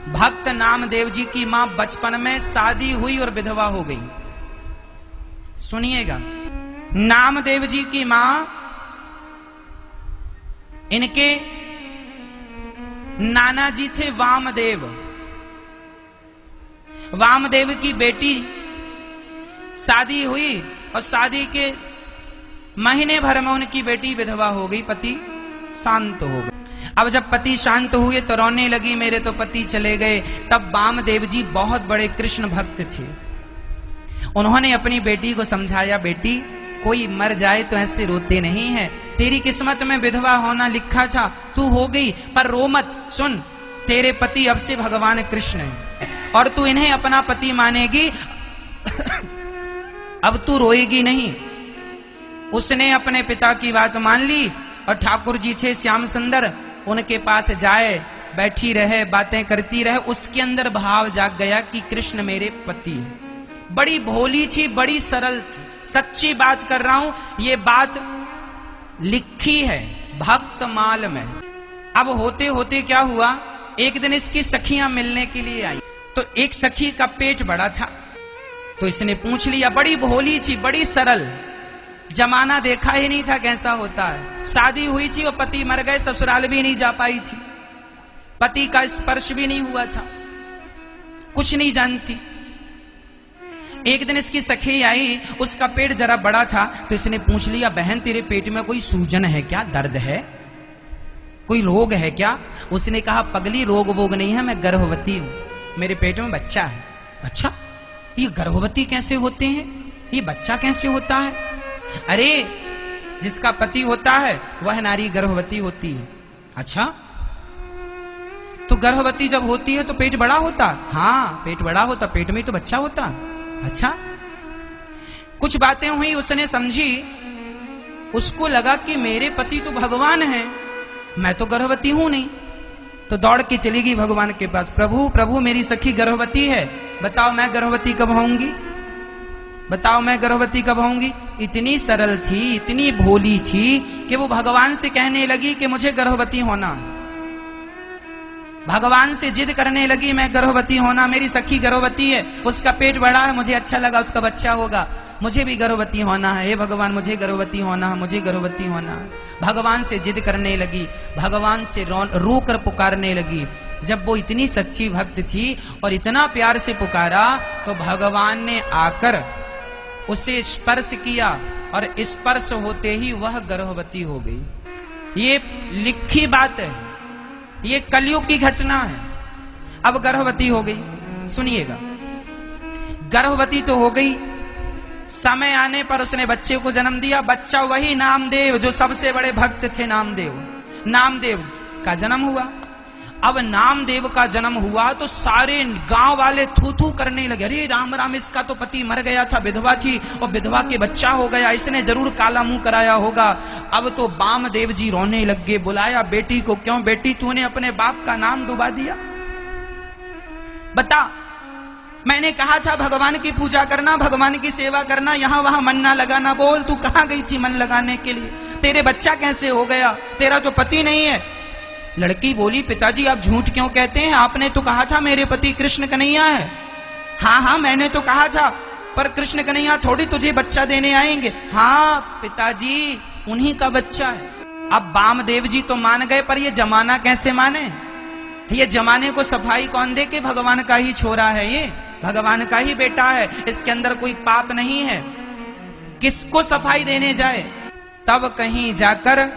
भक्त नामदेव जी की मां बचपन में शादी हुई और विधवा हो गई। सुनिएगा, नामदेव जी की मां, इनके नाना जी थे वामदेव। वामदेव की बेटी शादी हुई और शादी के महीने भर में उनकी बेटी विधवा हो गई, पति शांत हो गए। अब जब पति शांत हुए तो रोने लगी, मेरे तो पति चले गए। तब वामदेव जी बहुत बड़े कृष्ण भक्त थे। उन्होंने अपनी बेटी को समझाया, बेटी कोई मर जाए तो ऐसे रोते नहीं है, तेरी किस्मत में विधवा होना लिखा था, तू हो गई, पर रो मत। सुन, तेरे पति अब से भगवान कृष्ण है और तू इन्हें अपना पति मानेगी, अब तू रोएगी नहीं। उसने अपने पिता की बात मान ली और ठाकुर जी थे श्याम सुंदर, उनके पास जाए, बैठी रहे, बातें करती रहे। उसके अंदर भाव जाग गया कि कृष्ण मेरे पति है। बड़ी भोली थी, बड़ी सरल थी, सच्ची बात कर रहा हूं, ये बात लिखी है भक्त माल में। अब होते होते क्या हुआ, एक दिन इसकी सखियां मिलने के लिए आई, तो एक सखी का पेट बड़ा था, तो इसने पूछ लिया। बड़ी भोली थी, बड़ी सरल, जमाना देखा ही नहीं था कैसा होता है। शादी हुई थी और पति मर गए, ससुराल भी नहीं जा पाई थी, पति का स्पर्श भी नहीं हुआ था, कुछ नहीं जानती। एक दिन इसकी सखी आई, उसका पेट जरा बड़ा था, तो इसने पूछ लिया, बहन तेरे पेट में कोई सूजन है क्या, दर्द है, कोई रोग है क्या? उसने कहा, पगली रोग वोग नहीं है, मैं गर्भवती हूं, मेरे पेट में बच्चा है। अच्छा, ये गर्भवती कैसे होते हैं, ये बच्चा कैसे होता है? अरे जिसका पति होता है वह नारी गर्भवती होती है। अच्छा, तो गर्भवती जब होती है तो पेट बड़ा होता? हाँ, पेट बड़ा होता, पेट में तो बच्चा होता। अच्छा, कुछ बातें हुई, उसने समझी, उसको लगा कि मेरे पति तो भगवान है, मैं तो गर्भवती हूं नहीं। तो दौड़ के चली गई भगवान के पास, प्रभु प्रभु मेरी सखी गर्भवती है, बताओ मैं गर्भवती कब होऊंगी, बताओ मैं गर्भवती कब होऊंगी। इतनी सरल थी, इतनी भोली थी कि वो भगवान से कहने लगी कि मुझे गर्भवती होना, भगवान से जिद करने लगी, मैं गर्भवती होना, मेरी सखी गर्भवती है, उसका पेट बड़ा है, मुझे अच्छा लगा, उसका बच्चा होगा, मुझे भी गर्भवती होना है, हे भगवान मुझे गर्भवती होना है, मुझे गर्भवती होना है। भगवान से जिद करने लगी, भगवान से रो कर पुकारने लगी। जब वो इतनी सच्ची भक्त थी और इतना प्यार से पुकारा, तो भगवान ने आकर उसे स्पर्श किया और स्पर्श होते ही वह गर्भवती हो गई। ये लिखी बात है, ये कलयुग की घटना है। अब गर्भवती हो गई, सुनिएगा, गर्भवती तो हो गई, समय आने पर उसने बच्चे को जन्म दिया। बच्चा वही नामदेव, जो सबसे बड़े भक्त थे नामदेव, नामदेव का जन्म हुआ। अब नामदेव का जन्म हुआ तो सारे गांव वाले थू थू करने लगे, अरे राम राम, इसका तो पति मर गया था, विधवा थी और विधवा के बच्चा हो गया, इसने जरूर काला मुंह कराया होगा। अब तो वामदेव जी रोने लग गए, बुलाया बेटी को, क्यों बेटी तूने अपने बाप का नाम डुबा दिया, बता, मैंने कहा था भगवान की पूजा करना, भगवान की सेवा करना, यहां वहां मन ना लगाना, बोल तू कहां गई थी मन लगाने के लिए, तेरे बच्चा कैसे हो गया, तेरा तो पति नहीं है। लड़की बोली, पिताजी आप झूठ क्यों कहते हैं, आपने तो कहा था मेरे पति कृष्ण कन्हैया है। हाँ हाँ मैंने तो कहा था, पर कृष्ण कन्हैया थोड़ी तुझे बच्चा देने आएंगे। हाँ पिताजी, उन्हीं का बच्चा है। अब वामदेव जी तो मान गए, पर ये जमाना कैसे माने, ये जमाने को सफाई कौन दे के भगवान का ही छोरा है, ये भगवान का ही बेटा है, इसके अंदर कोई पाप नहीं है, किसको सफाई देने जाए। तब कहीं जाकर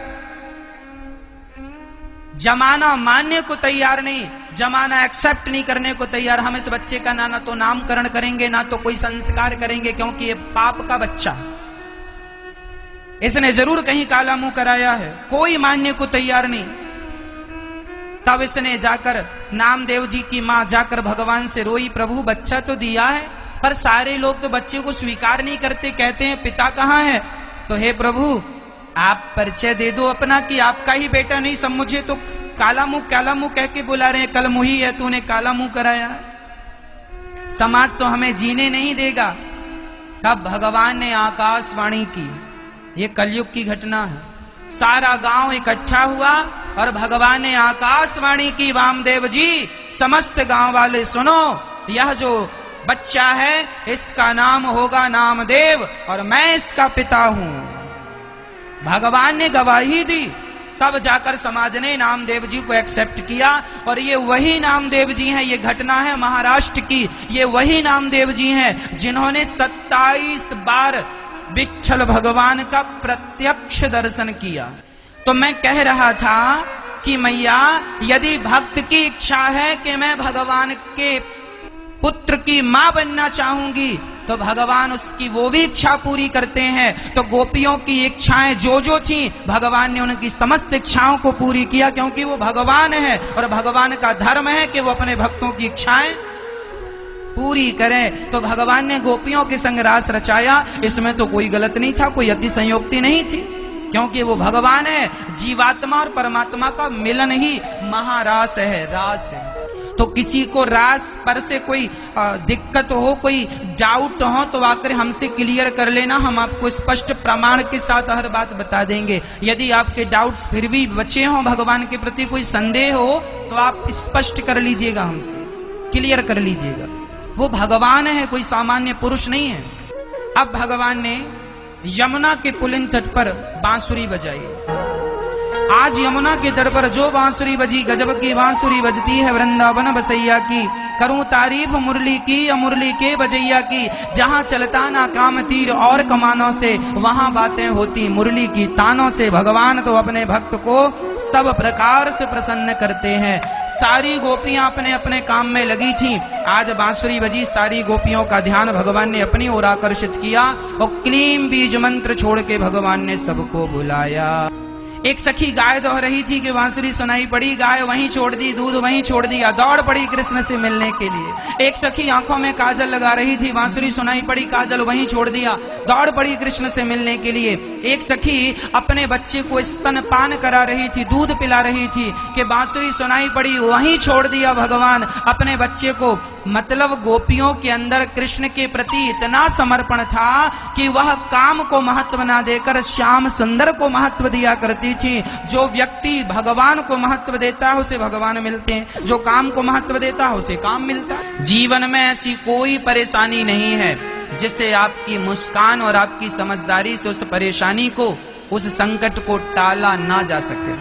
जमाना मानने को तैयार नहीं, जमाना एक्सेप्ट नहीं करने को तैयार, हम इस बच्चे का ना तो नामकरण करेंगे ना तो कोई संस्कार करेंगे, क्योंकि ये पाप का बच्चा, इसने जरूर कहीं काला मुंह कराया है, कोई मानने को तैयार नहीं। तब इसने जाकर, नामदेव जी की मां जाकर भगवान से रोई, प्रभु बच्चा तो दिया है, पर सारे लोग तो बच्चे को स्वीकार नहीं करते, कहते हैं पिता कहां है। तो हे प्रभु आप परिचय दे दो अपना कि आपका ही बेटा नहीं, सब मुझे तो काला मुंह कह के बुला रहे हैं, कल मुही है तूने काला मुंह कराया, समाज तो हमें जीने नहीं देगा। तब भगवान ने आकाशवाणी की, ये कलयुग की घटना है, सारा गांव इकट्ठा हुआ और भगवान ने आकाशवाणी की, वामदेव जी समस्त गांव वाले सुनो, यह जो बच्चा है इसका नाम होगा नामदेव और मैं इसका पिता हूं। भगवान ने गवाही दी, तब जाकर समाज ने नामदेव जी को एक्सेप्ट किया। और ये वही नामदेव जी हैं, ये घटना है महाराष्ट्र की, ये वही नामदेव जी हैं जिन्होंने 27 बार विट्ठल भगवान का प्रत्यक्ष दर्शन किया। तो मैं कह रहा था कि मैया यदि भक्त की इच्छा है कि मैं भगवान के पुत्र की मां बनना चाहूंगी तो भगवान उसकी वो भी इच्छा पूरी करते हैं। तो गोपियों की इच्छाएं जो जो थी भगवान ने उनकी समस्त इच्छाओं को पूरी किया, क्योंकि वो भगवान है और भगवान का धर्म है कि वो अपने भक्तों की इच्छाएं पूरी करें। तो भगवान ने गोपियों के संग रास रचाया, इसमें तो कोई गलत नहीं था, कोई अति संयोक्ति नहीं थी, क्योंकि वो भगवान है। जीवात्मा और परमात्मा का मिलन ही महारास है, रास है। तो किसी को रास पर से कोई दिक्कत हो, कोई डाउट हो तो आकर हमसे क्लियर कर लेना, हम आपको स्पष्ट प्रमाण के साथ हर बात बता देंगे। यदि आपके डाउट्स फिर भी बचे हों, भगवान के प्रति कोई संदेह हो तो आप स्पष्ट कर लीजिएगा, हमसे क्लियर कर लीजिएगा। वो भगवान है, कोई सामान्य पुरुष नहीं है। अब भगवान ने यमुना के पुलिन तट पर बांसुरी बजाई। आज यमुना के तट पर जो बांसुरी बजी, गजब की बांसुरी बजती है वृंदावन बसैया की। करूं तारीफ मुरली की या मुरली के बजैया की, जहां चलता ना काम तीर और कमानों से, वहां बातें होती मुरली की तानों से। भगवान तो अपने भक्त को सब प्रकार से प्रसन्न करते हैं। सारी गोपियां अपने अपने काम में लगी थीं। आज बांसुरी बजी, सारी गोपियों का ध्यान भगवान ने अपनी ओर आकर्षित किया और क्लीम बीज मंत्र छोड़ के भगवान ने सबको बुलाया। एक सखी गाय दौड़ रही थी कि बांसुरी सुनाई पड़ी, गाय वहीं छोड़ दी, दूध वहीं छोड़ दिया, दौड़ पड़ी कृष्ण से मिलने के लिए। एक सखी आंखों में काजल लगा रही थी, बांसुरी सुनाई पड़ी, काजल वहीं छोड़ दिया, दौड़ पड़ी कृष्ण से मिलने के लिए। एक सखी अपने बच्चे को स्तनपान करा रही थी, दूध पिला रही थी कि बांसुरी सुनाई पड़ी, वहीं छोड़ दिया भगवान अपने बच्चे को। मतलब गोपियों के अंदर कृष्ण के प्रति इतना समर्पण था कि वह काम को महत्व ना देकर श्याम सुंदर को महत्व दिया करती थी। जो व्यक्ति भगवान को महत्व देता है उसे भगवान मिलते हैं, जो काम को महत्व देता है उसे काम मिलता है। जीवन में ऐसी कोई परेशानी नहीं है जिससे आपकी मुस्कान और आपकी समझदारी से उस परेशानी को, उस संकट को टाला ना जा सके।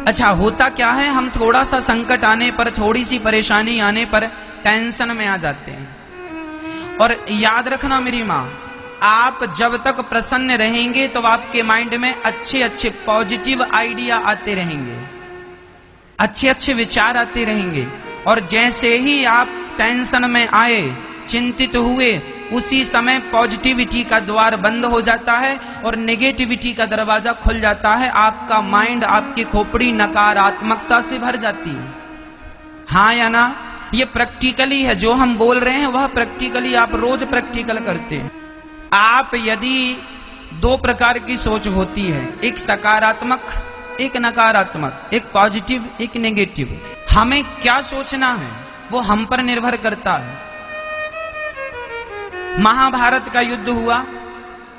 अच्छा, होता क्या है, हम थोड़ा सा संकट आने पर, थोड़ी सी परेशानी आने पर टेंशन में आ जाते हैं। और याद रखना मेरी माँ, आप जब तक प्रसन्न रहेंगे तो आपके माइंड में अच्छे अच्छे पॉजिटिव आइडिया आते रहेंगे, अच्छे अच्छे विचार आते रहेंगे। और जैसे ही आप टेंशन में आए, चिंतित हुए, उसी समय पॉजिटिविटी का द्वार बंद हो जाता है और नेगेटिविटी का दरवाजा खुल जाता है। आपका माइंड, आपकी खोपड़ी नकारात्मकता से भर जाती है। हाँ या ना? ये प्रैक्टिकली है, जो हम बोल रहे हैं वह प्रैक्टिकली आप रोज प्रैक्टिकल करते हैं। आप यदि दो प्रकार की सोच होती है, एक सकारात्मक, एक नकारात्मक, एक पॉजिटिव, एक नेगेटिव। हमें क्या सोचना है वो हम पर निर्भर करता है। महाभारत का युद्ध हुआ,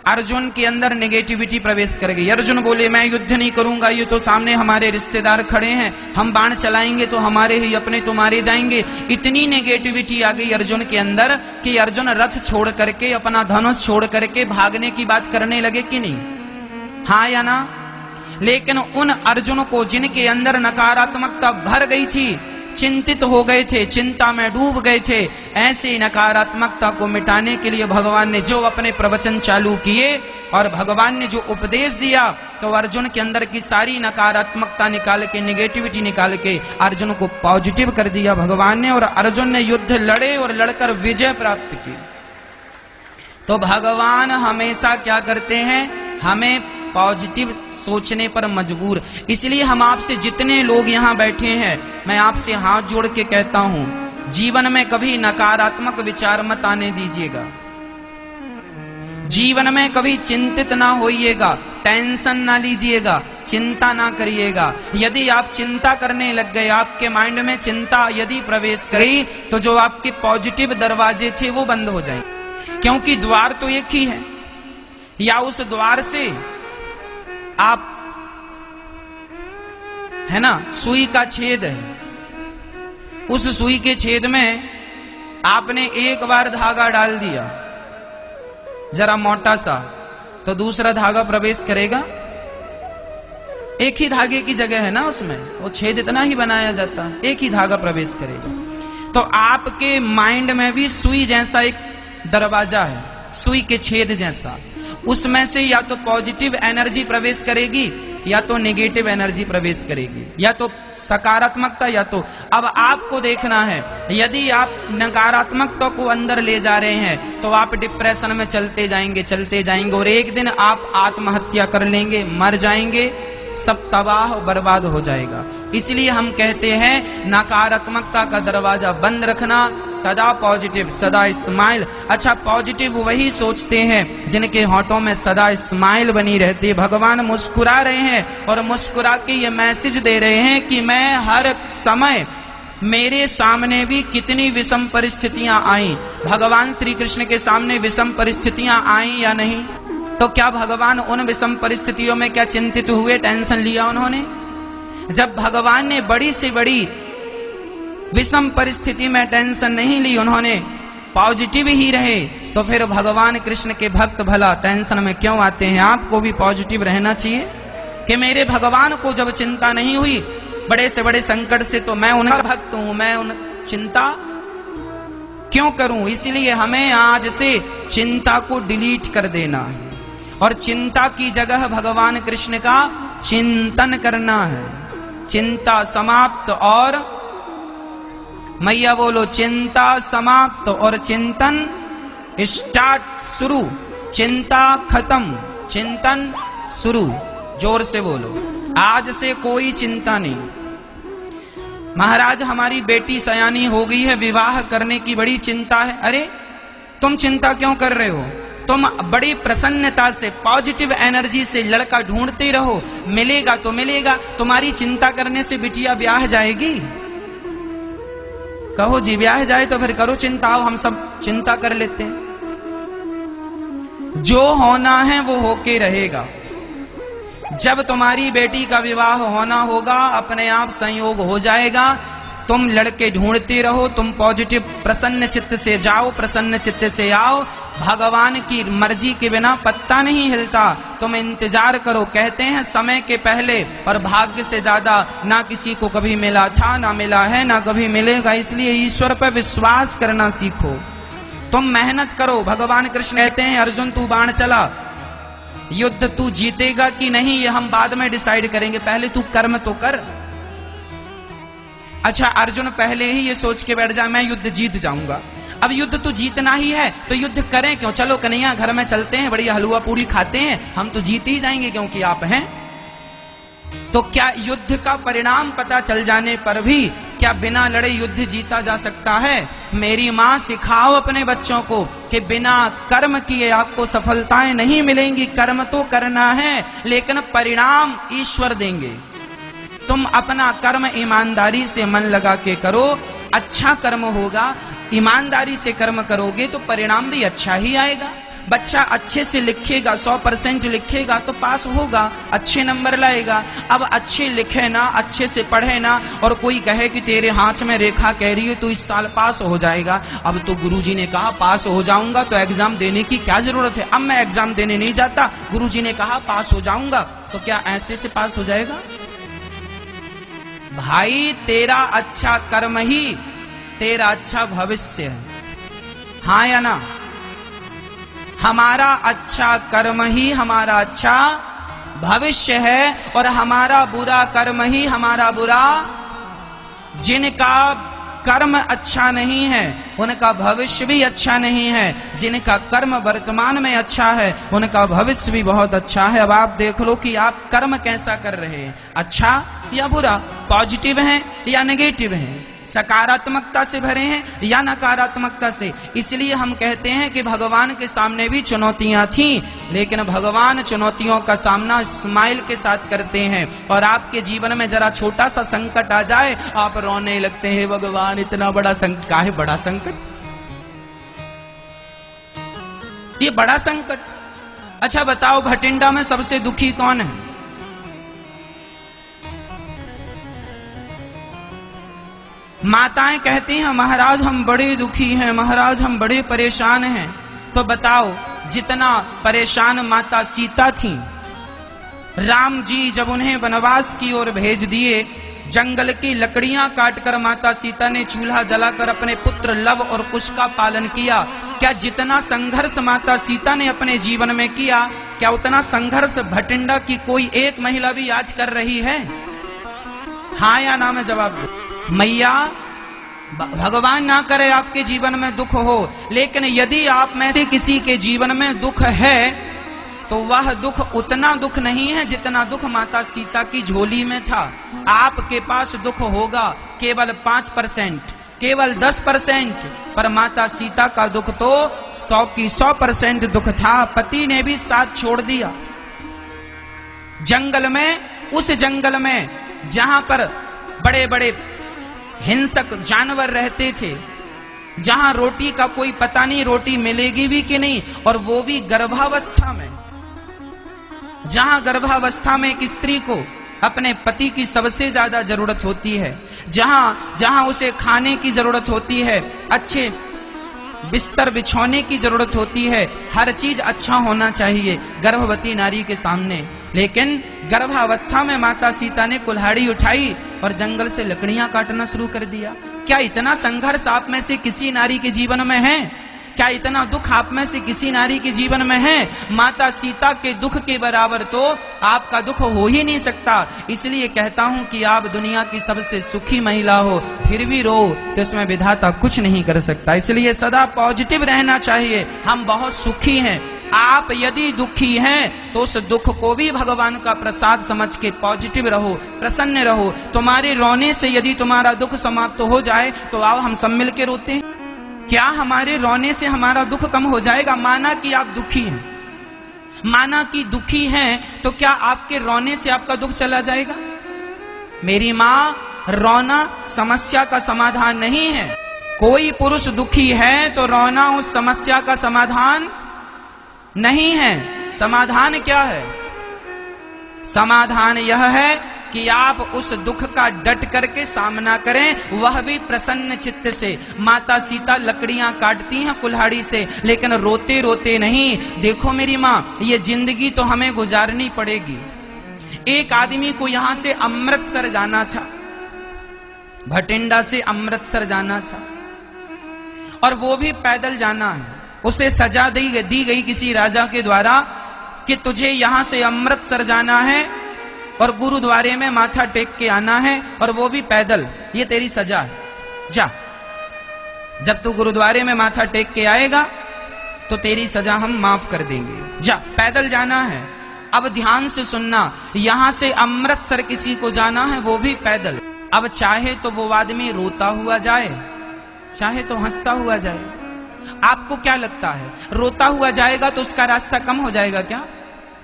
अर्जुन के अंदर नेगेटिविटी प्रवेश कर गई। अर्जुन बोले मैं युद्ध नहीं करूंगा, ये तो सामने हमारे रिश्तेदार खड़े हैं, हम बाण चलाएंगे तो हमारे ही अपने तो मारे जाएंगे। इतनी नेगेटिविटी आ गई अर्जुन के अंदर कि अर्जुन रथ छोड़ करके, अपना धनुष छोड़ करके भागने की बात करने लगे कि नहीं? हाँ या ना? लेकिन उन अर्जुन को जिनके अंदर नकारात्मकता भर गई थी, चिंतित हो गए थे, चिंता में डूब गए थे, ऐसी नकारात्मकता को मिटाने के लिए भगवान ने जो अपने प्रवचन चालू किए और भगवान ने जो उपदेश दिया, तो अर्जुन के अंदर की सारी नकारात्मकता निकाल के, नेगेटिविटी निकाल के अर्जुन को पॉजिटिव कर दिया भगवान ने। और अर्जुन ने युद्ध लड़े और लड़कर विजय प्राप्त की। तो भगवान हमेशा क्या करते हैं, हमें पॉजिटिव सोचने पर मजबूर। इसलिए हम आपसे जितने लोग यहाँ बैठे हैं, मैं आपसे हाथ जोड़ के कहता हूं, जीवन में कभी नकारात्मक विचार मत आने दीजिएगा। जीवन में कभी चिंतित ना होइएगा, टेंशन ना लीजिएगा, चिंता ना करिएगा। यदि आप चिंता करने लग गए, आपके माइंड में चिंता यदि प्रवेश करी, तो जो आपके पॉजिटिव दरवाजे थे वो बंद हो जाएंगे। क्योंकि द्वार तो एक ही है, या उस द्वार से आप, है ना, सुई का छेद है, उस सुई के छेद में आपने एक बार धागा डाल दिया जरा मोटा सा, तो दूसरा धागा प्रवेश करेगा? एक ही धागे की जगह है ना उसमें, वो छेद इतना ही बनाया जाता है, एक ही धागा प्रवेश करेगा। तो आपके माइंड में भी सुई जैसा एक दरवाजा है, सुई के छेद जैसा, उसमें से या तो पॉजिटिव एनर्जी प्रवेश करेगी या तो नेगेटिव एनर्जी प्रवेश करेगी, या तो सकारात्मकता या तो। अब आपको देखना है, यदि आप नकारात्मकता को अंदर ले जा रहे हैं तो आप डिप्रेशन में चलते जाएंगे और एक दिन आप आत्महत्या कर लेंगे, मर जाएंगे, सब तबाह बर्बाद हो जाएगा। इसलिए हम कहते हैं नकारात्मकता का दरवाजा बंद रखना, सदा पॉजिटिव, सदा स्माइल। अच्छा, पॉजिटिव वही सोचते हैं जिनके होठों में सदा स्माइल बनी रहती है। भगवान मुस्कुरा रहे हैं और मुस्कुरा के ये मैसेज दे रहे हैं कि मैं हर समय, मेरे सामने भी कितनी विषम परिस्थितियां आई, भगवान श्री कृष्ण के सामने विषम परिस्थितियां आई या नहीं? तो क्या भगवान उन विषम परिस्थितियों में क्या चिंतित हुए, टेंशन लिया उन्होंने? जब भगवान ने बड़ी से बड़ी विषम परिस्थिति में टेंशन नहीं ली, उन्होंने पॉजिटिव ही रहे, तो फिर भगवान कृष्ण के भक्त भला टेंशन में क्यों आते हैं? आपको भी पॉजिटिव रहना चाहिए कि मेरे भगवान को जब चिंता नहीं हुई बड़े से बड़े संकट से, तो मैं उनका भक्त हूं, मैं उन चिंता क्यों करूं? इसलिए हमें आज से चिंता को डिलीट कर देना है और चिंता की जगह भगवान कृष्ण का चिंतन करना है। चिंता समाप्त और मैया बोलो, चिंता समाप्त और चिंतन स्टार्ट, शुरू। चिंता खत्म, चिंतन शुरू। जोर से बोलो, आज से कोई चिंता नहीं। महाराज, हमारी बेटी सयानी हो गई है, विवाह करने की बड़ी चिंता है। अरे तुम चिंता क्यों कर रहे हो? तुम बड़ी प्रसन्नता से, पॉजिटिव एनर्जी से लड़का ढूंढते रहो, मिलेगा तो मिलेगा। तुम्हारी चिंता करने से बिटिया ब्याह जाएगी? कहो जी, ब्याह जाए तो फिर करो चिंता, आओ हम सब चिंता कर लेते हैं। जो होना है वो होके रहेगा। जब तुम्हारी बेटी का विवाह होना होगा, अपने आप संयोग हो जाएगा। तुम लड़के ढूंढते रहो, तुम पॉजिटिव प्रसन्न चित्त से जाओ, प्रसन्न चित्त से आओ। भगवान की मर्जी के बिना पत्ता नहीं हिलता। तुम इंतजार करो। कहते हैं समय के पहले और भाग्य से ज्यादा ना किसी को कभी मिला था, ना मिला है, ना कभी मिलेगा। इसलिए ईश्वर पर विश्वास करना सीखो। तुम मेहनत करो। भगवान कृष्ण कहते हैं, अर्जुन तू बाण चला, युद्ध तू जीतेगा कि नहीं ये हम बाद में डिसाइड करेंगे, पहले तू कर्म तो कर। अच्छा, अर्जुन पहले ही ये सोच के बैठ जाए मैं युद्ध जीत जाऊंगा। अब युद्ध तो जीतना ही है तो युद्ध करें क्यों? चलो कन्हैया घर में चलते हैं, बढ़िया हलवा पूरी खाते हैं, हम तो जीत ही जाएंगे क्योंकि आप हैं। तो क्या युद्ध का परिणाम पता चल जाने पर भी क्या बिना लड़े युद्ध जीता जा सकता है? मेरी मां, सिखाओ अपने बच्चों को कि बिना कर्म किए आपको सफलताएं नहीं मिलेंगी। कर्म तो करना है लेकिन परिणाम ईश्वर देंगे। तुम अपना कर्म ईमानदारी से मन लगा के करो, अच्छा कर्म होगा। ईमानदारी से कर्म करोगे तो परिणाम भी अच्छा ही आएगा। बच्चा अच्छे से लिखेगा, 100% लिखेगा तो पास होगा, अच्छे नंबर लाएगा। अब अच्छे लिखे ना, अच्छे से पढ़े ना, और कोई कहे कि तेरे हाथ में रेखा कह रही है तू इस साल पास हो जाएगा। अब तो गुरुजी ने कहा पास हो जाऊंगा तो एग्जाम देने की क्या जरूरत है? अब मैं एग्जाम देने नहीं जाता, गुरुजी ने कहा पास हो जाऊंगा, तो क्या ऐसे से पास हो जाएगा? भाई, तेरा अच्छा कर्म ही तेरा अच्छा भविष्य है, हाँ या ना? हमारा अच्छा कर्म ही हमारा अच्छा भविष्य है और हमारा बुरा कर्म ही हमारा बुरा। जिनका कर्म अच्छा नहीं है उनका भविष्य भी अच्छा नहीं है, जिनका कर्म वर्तमान में अच्छा है उनका भविष्य भी बहुत अच्छा है। अब आप देख लो कि आप कर्म कैसा कर रहे हैं, अच्छा या बुरा, पॉजिटिव हैं या नेगेटिव हैं, सकारात्मकता से भरे हैं या नकारात्मकता से। इसलिए हम कहते हैं कि भगवान के सामने भी चुनौतियां थीं, लेकिन भगवान चुनौतियों का सामना स्माइल के साथ करते हैं। और आपके जीवन में जरा छोटा सा संकट आ जाए, आप रोने लगते हैं, भगवान इतना बड़ा संकट, काहे बड़ा संकट, ये बड़ा संकट। अच्छा बताओ, भटिंडा में सबसे दुखी कौन है? माताएं कहती हैं महाराज हम बड़े दुखी हैं, महाराज हम बड़े परेशान हैं। तो बताओ, जितना परेशान माता सीता थी, राम जी जब उन्हें वनवास की ओर भेज दिए, जंगल की लकड़ियां काटकर माता सीता ने चूल्हा जलाकर अपने पुत्र लव और कुश का पालन किया। क्या जितना संघर्ष माता सीता ने अपने जीवन में किया, क्या उतना संघर्ष भटिंडा की कोई एक महिला भी आज कर रही है? हाँ या ना में जवाब दो। मैया, भगवान ना करे आपके जीवन में दुख हो, लेकिन यदि आप में से किसी के जीवन में दुख है तो वह दुख उतना दुख नहीं है जितना दुख माता सीता की झोली में था। आपके पास दुख होगा केवल 5%, केवल 10%, पर माता सीता का दुख तो 100 की 100% दुख था। पति ने भी साथ छोड़ दिया। जंगल में, उस जंगल में जहां पर बड़े बड़े हिंसक जानवर रहते थे, जहां रोटी का कोई पता नहीं रोटी मिलेगी भी कि नहीं, और वो भी गर्भावस्था में, जहां गर्भावस्था में एक स्त्री को अपने पति की सबसे ज्यादा जरूरत होती है, जहां उसे खाने की जरूरत होती है, अच्छे बिस्तर बिछौने की जरूरत होती है, हर चीज अच्छा होना चाहिए गर्भवती नारी के सामने। लेकिन गर्भावस्था में माता सीता ने कुल्हाड़ी उठाई और जंगल से लकड़ियां काटना शुरू कर दिया। क्या इतना संघर्ष आप में से किसी नारी के जीवन में है? क्या इतना दुख आप में से किसी नारी के जीवन में है? माता सीता के दुख के बराबर तो आपका दुख हो ही नहीं सकता। इसलिए कहता हूं कि आप दुनिया की सबसे सुखी महिला हो, फिर भी रो तो इसमें विधाता कुछ नहीं कर सकता। इसलिए सदा पॉजिटिव रहना चाहिए। हम बहुत सुखी हैं। आप यदि दुखी हैं तो उस दुख को भी भगवान का प्रसाद समझ के पॉजिटिव रहो, प्रसन्न रहो। तुम्हारे रोने से यदि तुम्हारा दुख समाप्त हो जाए तो आओ हम सब मिल के रोते हैं। क्या हमारे रोने से हमारा दुख कम हो जाएगा? माना कि आप दुखी हैं, माना कि दुखी हैं, तो क्या आपके रोने से आपका दुख चला जाएगा? मेरी माँ, रोना समस्या का समाधान नहीं है। कोई पुरुष दुखी है तो रोना उस समस्या का समाधान नहीं है। समाधान क्या है? समाधान यह है कि आप उस दुख का डट करके सामना करें, वह भी प्रसन्न चित्त से। माता सीता लकड़ियां काटती हैं कुल्हाड़ी से, लेकिन रोते रोते नहीं। देखो मेरी माँ, ये जिंदगी तो हमें गुजारनी पड़ेगी। एक आदमी को यहां से अमृतसर जाना था, भटिंडा से अमृतसर जाना था, और वो भी पैदल जाना है। उसे सजा दी गई किसी राजा के द्वारा कि तुझे यहां से अमृतसर जाना है और गुरुद्वारे में माथा टेक के आना है, और वो भी पैदल। ये तेरी सजा है, जा। जब तू गुरुद्वारे में माथा टेक के आएगा तो तेरी सजा हम माफ कर देंगे। जा, पैदल जाना है। अब ध्यान से सुनना, यहां से अमृतसर किसी को जाना है, वो भी पैदल। अब चाहे तो वो आदमी रोता हुआ जाए, चाहे तो हंसता हुआ जाए। आपको क्या लगता है, रोता हुआ जाएगा तो उसका रास्ता कम हो जाएगा क्या?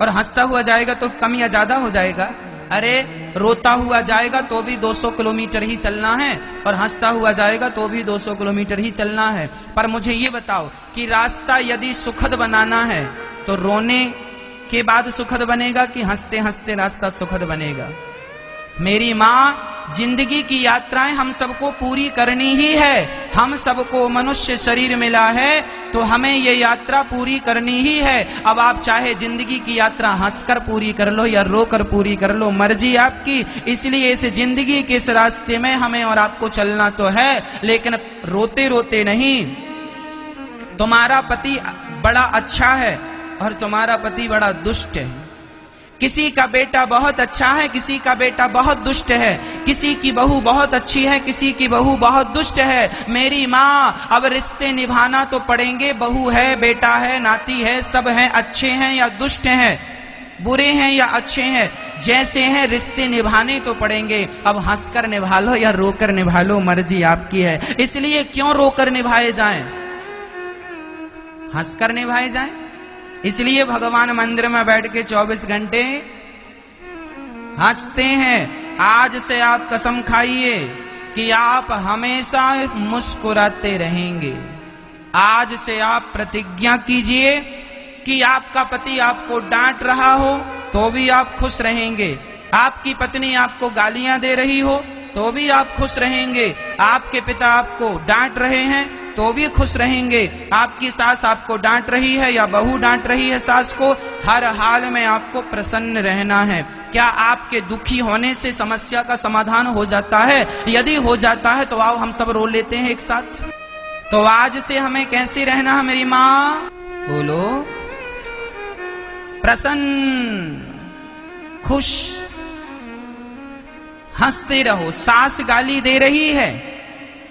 और हंसता हुआ जाएगा तो कम या ज्यादा हो जाएगा? अरे, रोता हुआ जाएगा तो भी 200 किलोमीटर ही चलना है, और हंसता हुआ जाएगा तो भी 200 किलोमीटर ही चलना है। पर मुझे ये बताओ कि रास्ता यदि सुखद बनाना है तो रोने के बाद सुखद बनेगा कि हंसते हंसते रास्ता सुखद बनेगा? मेरी माँ, जिंदगी की यात्राएं हम सबको पूरी करनी ही है। हम सबको मनुष्य शरीर मिला है तो हमें ये यात्रा पूरी करनी ही है। अब आप चाहे जिंदगी की यात्रा हंसकर पूरी कर लो या रोकर पूरी कर लो, मर्जी आपकी। इसलिए इस जिंदगी के इस रास्ते में हमें और आपको चलना तो है, लेकिन रोते रोते नहीं। तुम्हारा पति बड़ा अच्छा है और तुम्हारा पति बड़ा दुष्ट है। किसी का बेटा बहुत अच्छा है, किसी का बेटा बहुत दुष्ट है। किसी की बहू बहुत अच्छी है, किसी की बहू बहुत दुष्ट है। मेरी माँ, अब रिश्ते निभाना तो पड़ेंगे। बहू है, बेटा है, नाती है, सब हैं, अच्छे हैं या दुष्ट हैं, बुरे हैं या अच्छे हैं, जैसे हैं रिश्ते निभाने तो पड़ेंगे। अब हंसकर निभा लो या रोकर निभा लो, मर्जी आपकी है। इसलिए क्यों रोकर निभाए जाएं, हंसकर निभाए जाएं। इसलिए भगवान मंदिर में बैठ के 24 घंटे हंसते हैं। आज से आप कसम खाइए कि आप हमेशा मुस्कुराते रहेंगे। आज से आप प्रतिज्ञा कीजिए कि आपका पति आपको डांट रहा हो तो भी आप खुश रहेंगे, आपकी पत्नी आपको गालियां दे रही हो तो भी आप खुश रहेंगे, आपके पिता आपको डांट रहे हैं तो भी खुश रहेंगे, आपकी सास आपको डांट रही है या बहू डांट रही है सास को, हर हाल में आपको प्रसन्न रहना है। क्या आपके दुखी होने से समस्या का समाधान हो जाता है? यदि हो जाता है तो आओ हम सब रो लेते हैं एक साथ। तो आज से हमें कैसे रहना है मेरी माँ? बोलो, प्रसन्न, खुश, हंसते रहो। सास गाली दे रही है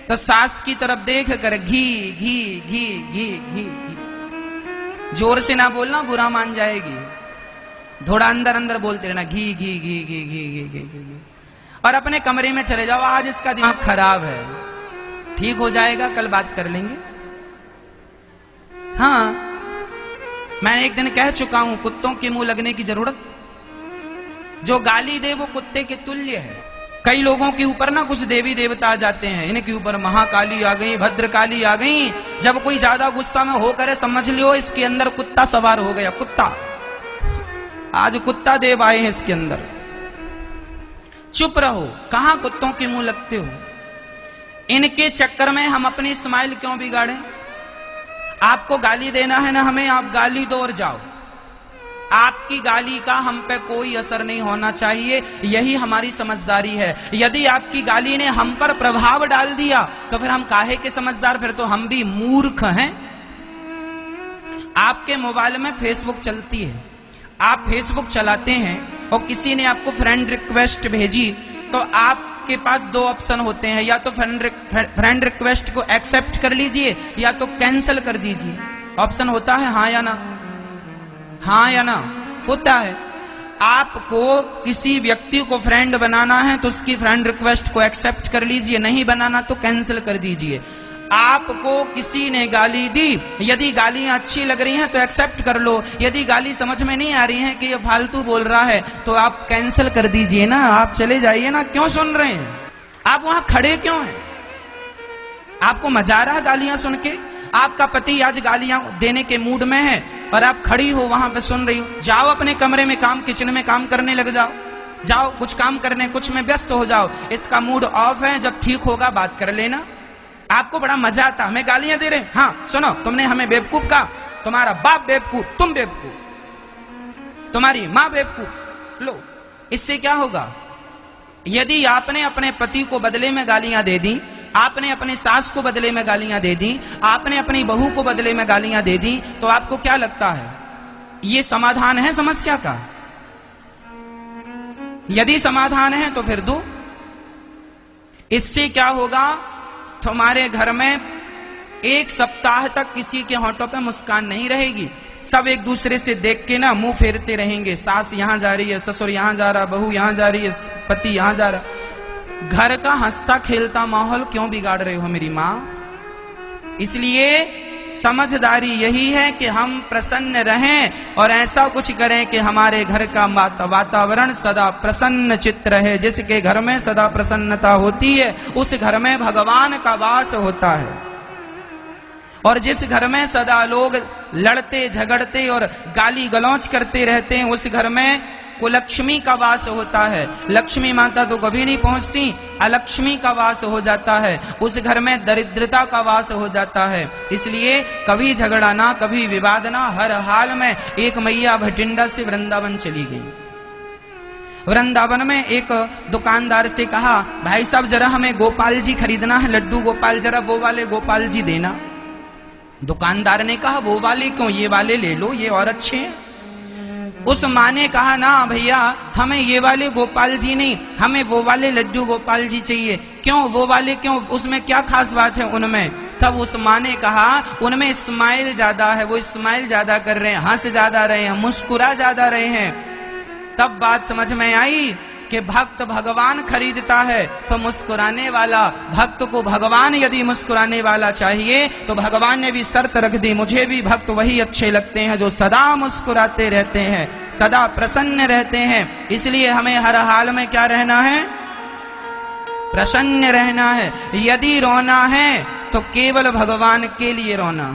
तो सास की तरफ देख कर घी घी घी घी घी घी, जोर से ना बोलना, बुरा मान जाएगी। थोड़ा अंदर अंदर बोलते रहना, घी घी घी घी घी घी घी घी, और अपने कमरे में चले जाओ। आज इसका दिमाग खराब है, ठीक हो जाएगा, कल बात कर लेंगे। हाँ, मैं एक दिन कह चुका हूं, कुत्तों के मुंह लगने की जरूरत, जो गाली दे वो कुत्ते के तुल्य है। कई लोगों के ऊपर ना कुछ देवी देवता आ जाते हैं, इनके ऊपर महाकाली आ गई, भद्रकाली आ गई। जब कोई ज्यादा गुस्सा में होकर समझ लियो इसके अंदर कुत्ता सवार हो गया। कुत्ता, आज कुत्ता देव आए हैं इसके अंदर। चुप रहो, कहां कुत्तों के मुंह लगते हो? इनके चक्कर में हम अपनी स्माइल क्यों बिगाड़ें? आपको गाली देना है ना हमें, आप गाली दो और जाओ। आपकी गाली का हम पे कोई असर नहीं होना चाहिए, यही हमारी समझदारी है। यदि आपकी गाली ने हम पर प्रभाव डाल दिया तो फिर हम काहे के समझदार, फिर तो हम भी मूर्ख हैं। आपके मोबाइल में फेसबुक चलती है, आप फेसबुक चलाते हैं और किसी ने आपको फ्रेंड रिक्वेस्ट भेजी तो आपके पास दो ऑप्शन होते हैं, या तो फ्रेंड रिक्वेस्ट को एक्सेप्ट कर लीजिए या तो कैंसिल कर दीजिए। ऑप्शन होता है हाँ या ना, हाँ या ना होता है। आपको किसी व्यक्ति को फ्रेंड बनाना है तो उसकी फ्रेंड रिक्वेस्ट को एक्सेप्ट कर लीजिए, नहीं बनाना तो कैंसिल कर दीजिए। आपको किसी ने गाली दी, यदि गालियां अच्छी लग रही हैं तो एक्सेप्ट कर लो, यदि गाली समझ में नहीं आ रही है कि ये फालतू बोल रहा है तो आप कैंसिल कर दीजिए ना, आप चले जाइए ना। क्यों सुन रहे हैं? आप वहां खड़े क्यों हैं? आपको मजा आ रहा है गालियां सुन के? आपका पति आज गालियां देने के मूड में है और आप खड़ी हो वहां पे सुन रही हो। जाओ अपने कमरे में काम, किचन में काम करने लग जाओ, जाओ कुछ काम करने, कुछ में व्यस्त हो जाओ। इसका मूड ऑफ है, जब ठीक होगा बात कर लेना। आपको बड़ा मजा आता, हमें गालियां दे रहे हैं, हाँ सुनो, तुमने हमें बेवकूफ कहा, तुम्हारा बाप बेवकूफ, तुम बेवकूफ, तुम्हारी माँ बेवकूफ। लो, इससे क्या होगा? यदि आपने अपने पति को बदले में गालियां दे दी, आपने अपनी सास को बदले में गालियां दे दी, आपने अपनी बहू को बदले में गालियां दे दी, तो आपको क्या लगता है ये समाधान है समस्या का? यदि समाधान है तो फिर दो। इससे क्या होगा? तुम्हारे घर में एक सप्ताह तक किसी के होंठों पे मुस्कान नहीं रहेगी। सब एक दूसरे से देख के ना मुंह फेरते रहेंगे। सास यहां जा रही है, ससुर यहां जा रहा, बहू यहां जा रही है, पति यहां जा रहा। घर का हंसता खेलता माहौल क्यों बिगाड़ रहे हो मेरी माँ? इसलिए समझदारी यही है कि हम प्रसन्न रहें और ऐसा कुछ करें कि हमारे घर का वातावरण सदा प्रसन्न चित्त रहे। जिसके घर में सदा प्रसन्नता होती है उस घर में भगवान का वास होता है, और जिस घर में सदा लोग लड़ते झगड़ते और गाली गलौज करते रहते हैं उस घर में कुलक्ष्मी का वास होता है। लक्ष्मी माता तो कभी नहीं पहुंचती, अलक्ष्मी का वास हो जाता है। उस घर में दरिद्रता का वास हो जाता है। इसलिए कभी झगड़ा ना, कभी विवाद ना। हर हाल में एक मैया भटिंडा से वृंदावन चली गई। वृंदावन में एक दुकानदार से कहा, भाई साहब जरा हमें गोपाल जी खरीदना है, लड्डू गोपाल, जरा वो वाले गोपाल जी देना। दुकानदार ने कहा, वो वाले क्यों, ये वाले ले लो, ये और अच्छे हैं। उस माँ ने कहा, ना भैया हमें ये वाले गोपाल जी नहीं, हमें वो वाले लड्डू गोपाल जी चाहिए। क्यों वो वाले, क्यों, उसमें क्या खास बात है उनमें? तब उस माँ ने कहा, उनमें स्माइल ज्यादा है, वो स्माइल ज्यादा कर रहे हैं, हंस ज्यादा रहे हैं, मुस्कुरा ज्यादा रहे हैं। तब बात समझ में आई कि भक्त भगवान खरीदता है तो मुस्कुराने वाला, भक्त को भगवान यदि मुस्कुराने वाला चाहिए तो भगवान ने भी शर्त रख दी, मुझे भी भक्त वही अच्छे लगते हैं जो सदा मुस्कुराते रहते हैं, सदा प्रसन्न रहते हैं। इसलिए हमें हर हाल में क्या रहना है? प्रसन्न रहना है। यदि रोना है तो केवल भगवान के लिए रोना,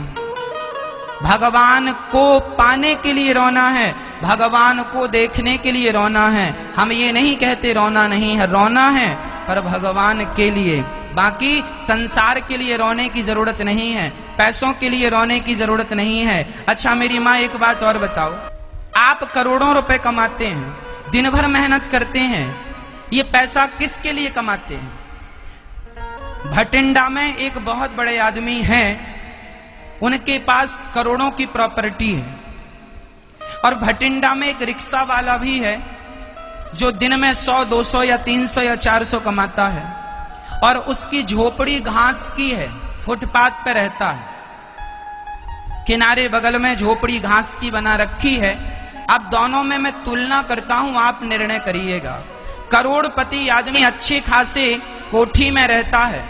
भगवान को पाने के लिए रोना है, भगवान को देखने के लिए रोना है। हम ये नहीं कहते रोना नहीं है, रोना है, पर भगवान के लिए। बाकी संसार के लिए रोने की जरूरत नहीं है, पैसों के लिए रोने की जरूरत नहीं है। अच्छा मेरी माँ एक बात और बताओ, आप करोड़ों रुपए कमाते हैं, दिन भर मेहनत करते हैं, ये पैसा किसके लिए कमाते हैं? भटिंडा में एक बहुत बड़े आदमी हैं, उनके पास करोड़ों की प्रॉपर्टी है, और भटिंडा में एक रिक्शा वाला भी है जो दिन में 100, 200 या 300 या 400 कमाता है, और उसकी झोपड़ी घास की है, फुटपाथ पे रहता है, किनारे बगल में झोपड़ी घास की बना रखी है। अब दोनों में मैं तुलना करता हूं, आप निर्णय करिएगा। करोड़पति आदमी अच्छे खासे कोठी में रहता है,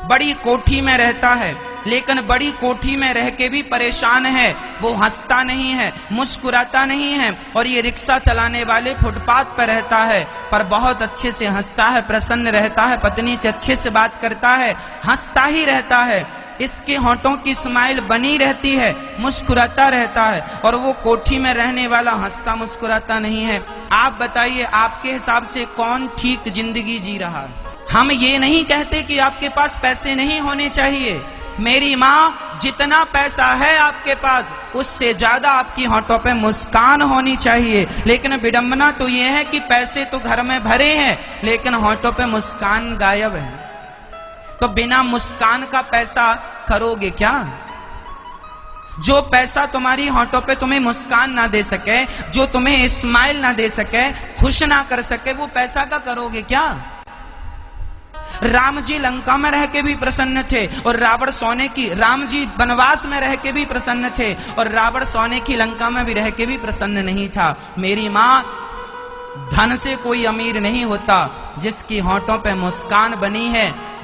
बड़ी कोठी में रहता है, लेकिन बड़ी कोठी में रह के भी परेशान है, वो हंसता नहीं है, मुस्कुराता नहीं है। और ये रिक्शा चलाने वाले फुटपाथ पर रहता है, पर बहुत अच्छे से हंसता है, प्रसन्न रहता है, पत्नी से अच्छे से बात करता है, हंसता ही रहता है, इसके होंठों की स्माइल बनी रहती है, मुस्कुराता रहता है। और वो कोठी में रहने वाला हंसता मुस्कुराता नहीं है। आप बताइए, आपके हिसाब से कौन ठीक जिंदगी जी रहा है? हम ये नहीं कहते कि आपके पास पैसे नहीं होने चाहिए। मेरी माँ, जितना पैसा है आपके पास, उससे ज्यादा आपकी होंठों पे मुस्कान होनी चाहिए। लेकिन विडंबना तो ये है कि पैसे तो घर में भरे हैं, लेकिन होंठों पे मुस्कान गायब है। तो बिना मुस्कान का पैसा करोगे क्या? जो पैसा तुम्हारी होंठों पे तुम्हें मुस्कान ना दे सके, जो तुम्हें स्माइल ना दे सके, खुश ना कर सके, वो पैसा का करोगे क्या? राम जी लंका में रह के भी प्रसन्न थे, और रावण सोने की, राम जी वनवास में रह के भी प्रसन्न थे, और रावण सोने की लंका में भी रह के भी प्रसन्न नहीं था। मेरी माँ, धन से कोई अमीर नहीं होता, जिसकी होंठों पे मुस्कान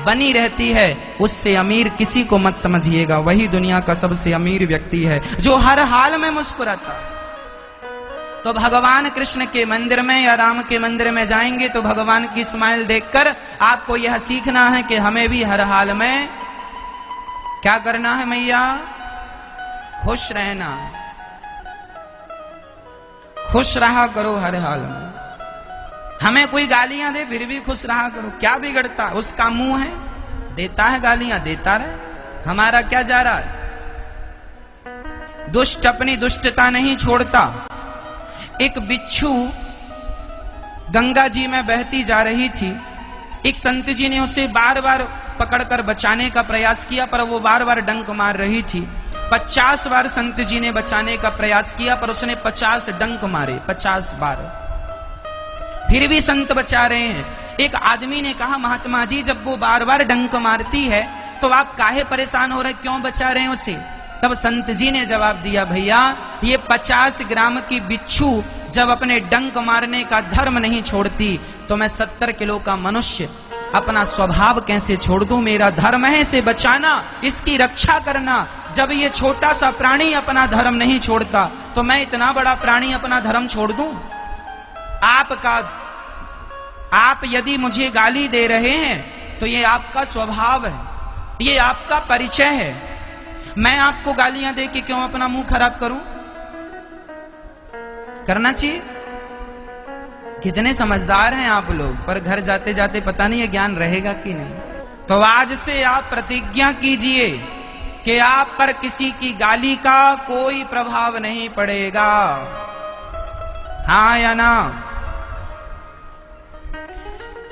बनी रहती है, उससे अमीर किसी को मत समझिएगा। वही दुनिया का सबसे अमीर व्यक्ति है, जो हर हाल में मुस्कुराता है। तो भगवान कृष्ण के मंदिर में या राम के मंदिर में जाएंगे तो भगवान की स्माइल देखकर आपको यह सीखना है कि हमें भी हर हाल में क्या करना है मैया? खुश रहना। खुश रहा करो हर हाल में। हमें कोई गालियां दे फिर भी खुश रहा करो, क्या बिगड़ता? उसका मुंह है, देता है गालियां, देता रहे, हमारा क्या जा रहा है? दुष्ट अपनी दुष्टता नहीं छोड़ता। एक बिच्छू गंगा जी में बहती जा रही थी, एक संत जी ने उसे बार बार पकड़कर बचाने का प्रयास किया, पर वो बार बार डंक मार रही थी। 50 बार संत जी ने बचाने का प्रयास किया, पर उसने 50 डंक मारे, 50 बार, फिर भी संत बचा रहे हैं। एक आदमी ने कहा, महात्मा जी, जब वो बार बार डंक मारती है तो आप काहे परेशान हो रहे, क्यों बचा रहे हैं उसे? तब संत जी ने जवाब दिया, भैया, ये 50 ग्राम की बिच्छू जब अपने डंक मारने का धर्म नहीं छोड़ती, तो मैं 70 किलो का मनुष्य अपना स्वभाव कैसे छोड़ दूं? मेरा धर्म है इसे बचाना, इसकी रक्षा करना। जब ये छोटा सा प्राणी अपना धर्म नहीं छोड़ता, तो मैं इतना बड़ा प्राणी अपना धर्म छोड़ दूं? आप यदि मुझे गाली दे रहे हैं तो ये आपका स्वभाव है, ये आपका परिचय है। मैं आपको गालियां दे के क्यों अपना मुंह खराब करूं? करना चाहिए। कितने समझदार हैं आप लोग, पर घर जाते जाते पता नहीं ये ज्ञान रहेगा कि नहीं। तो आज से आप प्रतिज्ञा कीजिए कि आप पर किसी की गाली का कोई प्रभाव नहीं पड़ेगा। हाँ या ना?